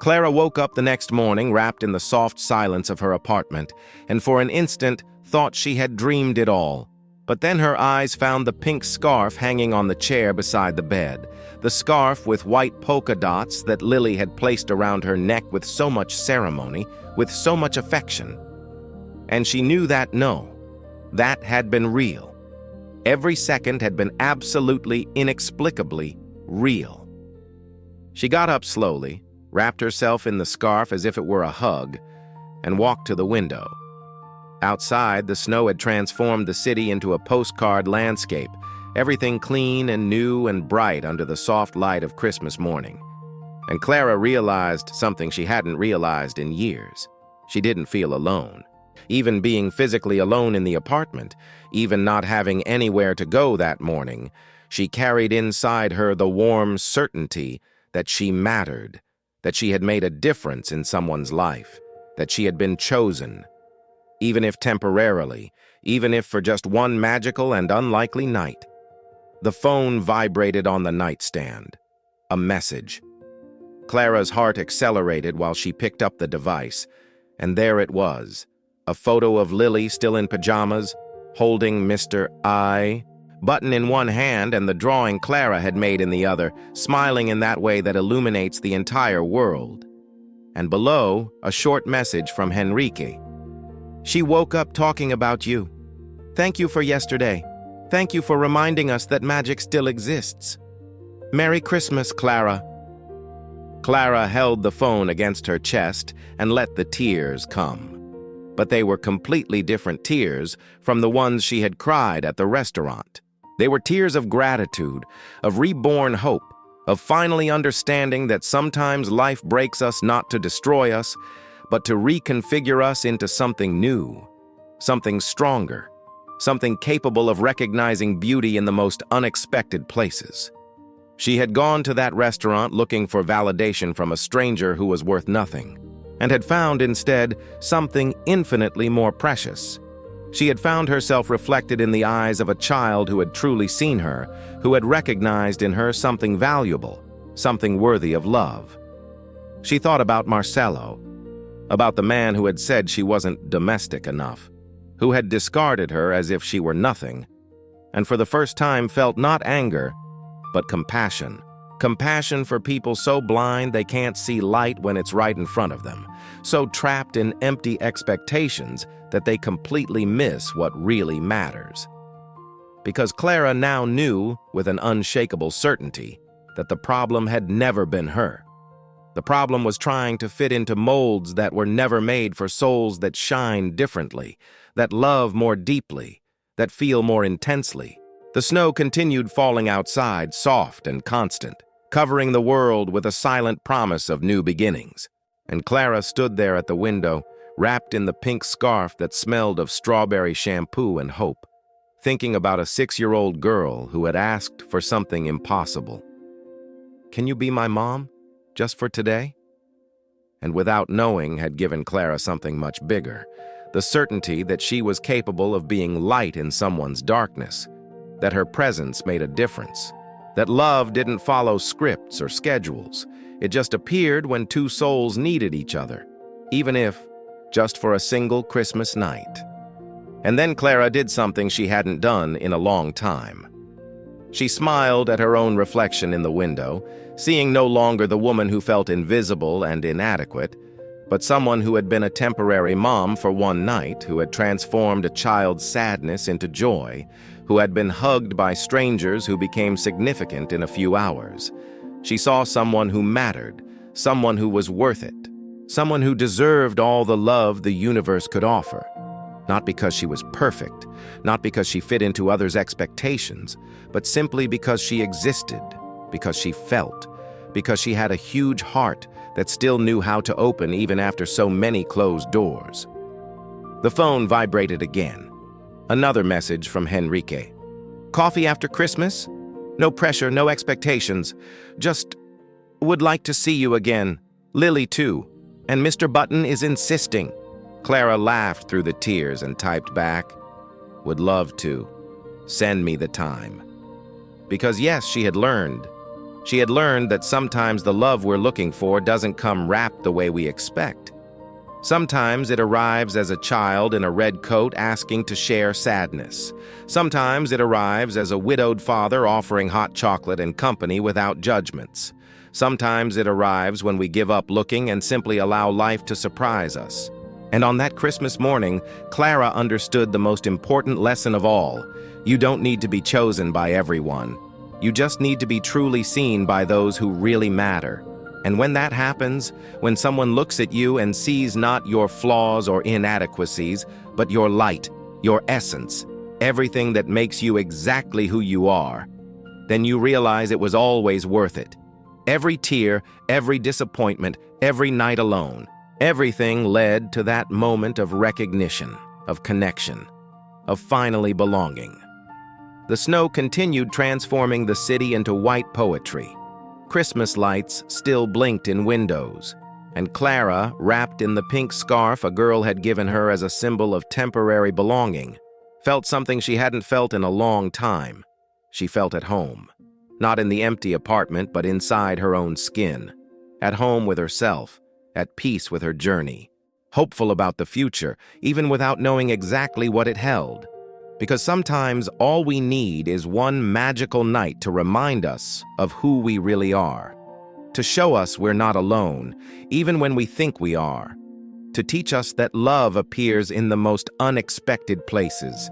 Clara woke up the next morning wrapped in the soft silence of her apartment, and for an instant thought she had dreamed it all. But then her eyes found the pink scarf hanging on the chair beside the bed, the scarf with white polka dots that Lily had placed around her neck with so much ceremony, with so much affection. And she knew that that had been real. Every second had been absolutely, inexplicably real. She got up slowly, wrapped herself in the scarf as if it were a hug, and walked to the window. Outside, the snow had transformed the city into a postcard landscape, everything clean and new and bright under the soft light of Christmas morning. And Clara realized something she hadn't realized in years. She didn't feel alone. Even being physically alone in the apartment, even not having anywhere to go that morning, she carried inside her the warm certainty that she mattered, that she had made a difference in someone's life, that she had been chosen. Even if temporarily, even if for just one magical and unlikely night. The phone vibrated on the nightstand. A message. Clara's heart accelerated while she picked up the device, and there it was, a photo of Lily still in pajamas, holding Mr. I button in one hand and the drawing Clara had made in the other, smiling in that way that illuminates the entire world. And below, a short message from Henrique. She woke up talking about you. Thank you for yesterday. Thank you for reminding us that magic still exists. Merry Christmas, Clara. Clara held the phone against her chest and let the tears come. But they were completely different tears from the ones she had cried at the restaurant. They were tears of gratitude, of reborn hope, of finally understanding that sometimes life breaks us not to destroy us, but to reconfigure us into something new, something stronger, something capable of recognizing beauty in the most unexpected places. She had gone to that restaurant looking for validation from a stranger who was worth nothing, and had found instead something infinitely more precious. She had found herself reflected in the eyes of a child who had truly seen her, who had recognized in her something valuable, something worthy of love. She thought about Marcelo, about the man who had said she wasn't domestic enough, who had discarded her as if she were nothing, and for the first time felt not anger, but compassion. Compassion for people so blind they can't see light when it's right in front of them, so trapped in empty expectations that they completely miss what really matters. Because Clara now knew, with an unshakable certainty, that the problem had never been her. The problem was trying to fit into molds that were never made for souls that shine differently, that love more deeply, that feel more intensely. The snow continued falling outside, soft and constant, covering the world with a silent promise of new beginnings. And Clara stood there at the window, wrapped in the pink scarf that smelled of strawberry shampoo and hope, thinking about a 6-year-old girl who had asked for something impossible. Can you be my mom? Just for today? And without knowing had given Clara something much bigger, the certainty that she was capable of being light in someone's darkness, that her presence made a difference, that love didn't follow scripts or schedules. It just appeared when two souls needed each other, even if, just for a single Christmas night. And then Clara did something she hadn't done in a long time. She smiled at her own reflection in the window, seeing no longer the woman who felt invisible and inadequate, but someone who had been a temporary mom for one night, who had transformed a child's sadness into joy, who had been hugged by strangers who became significant in a few hours. She saw someone who mattered, someone who was worth it, someone who deserved all the love the universe could offer. Not because she was perfect, not because she fit into others' expectations, but simply because she existed, because she felt, because she had a huge heart that still knew how to open even after so many closed doors. The phone vibrated again. Another message from Henrique. "Coffee after Christmas? No pressure, no expectations. Just would like to see you again. Lily too. And Mr. Button is insisting." Clara laughed through the tears and typed back, "Would love to. Send me the time." Because yes, she had learned. She had learned that sometimes the love we're looking for doesn't come wrapped the way we expect. Sometimes it arrives as a child in a red coat asking to share sadness. Sometimes it arrives as a widowed father offering hot chocolate and company without judgments. Sometimes it arrives when we give up looking and simply allow life to surprise us. And on that Christmas morning, Clara understood the most important lesson of all. You don't need to be chosen by everyone. You just need to be truly seen by those who really matter. And when that happens, when someone looks at you and sees not your flaws or inadequacies, but your light, your essence, everything that makes you exactly who you are, then you realize it was always worth it. Every tear, every disappointment, every night alone, everything led to that moment of recognition, of connection, of finally belonging. The snow continued transforming the city into white poetry. Christmas lights still blinked in windows, and Clara, wrapped in the pink scarf a girl had given her as a symbol of temporary belonging, felt something she hadn't felt in a long time. She felt at home. Not in the empty apartment, but inside her own skin. At home with herself, at peace with her journey, hopeful about the future, even without knowing exactly what it held. Because sometimes all we need is one magical night to remind us of who we really are, to show us we're not alone, even when we think we are, to teach us that love appears in the most unexpected places,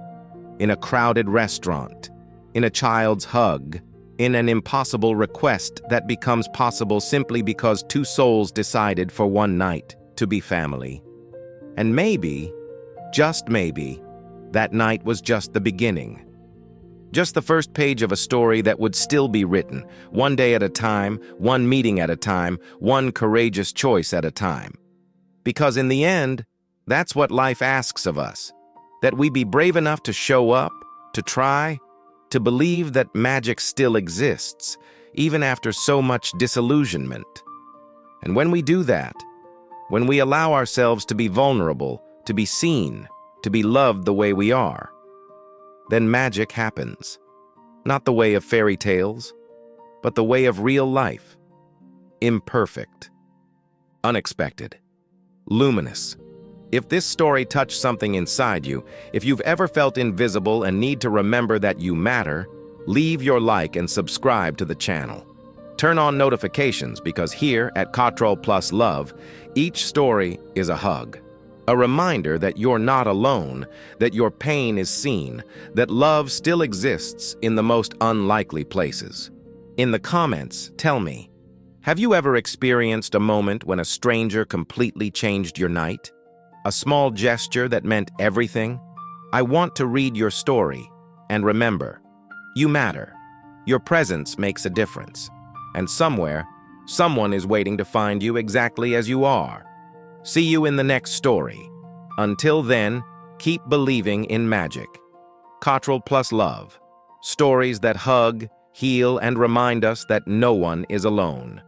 in a crowded restaurant, in a child's hug, in an impossible request that becomes possible simply because two souls decided for one night to be family. And maybe, just maybe, that night was just the beginning. Just the first page of a story that would still be written, one day at a time, one meeting at a time, one courageous choice at a time. Because in the end, that's what life asks of us, that we be brave enough to show up, to try, to believe that magic still exists, even after so much disillusionment. And when we do that, when we allow ourselves to be vulnerable, to be seen, to be loved the way we are, then magic happens. Not the way of fairy tales, but the way of real life. Imperfect. Unexpected. Luminous. If this story touched something inside you, if you've ever felt invisible and need to remember that you matter, leave your like and subscribe to the channel. Turn on notifications because here at Ctrl plus Love, each story is a hug. A reminder that you're not alone, that your pain is seen, that love still exists in the most unlikely places. In the comments, tell me, have you ever experienced a moment when a stranger completely changed your night? A small gesture that meant everything? I want to read your story. And remember, you matter. Your presence makes a difference. And somewhere, someone is waiting to find you exactly as you are. See you in the next story. Until then, keep believing in magic. Ctrl plus Love. Stories that hug, heal, and remind us that no one is alone.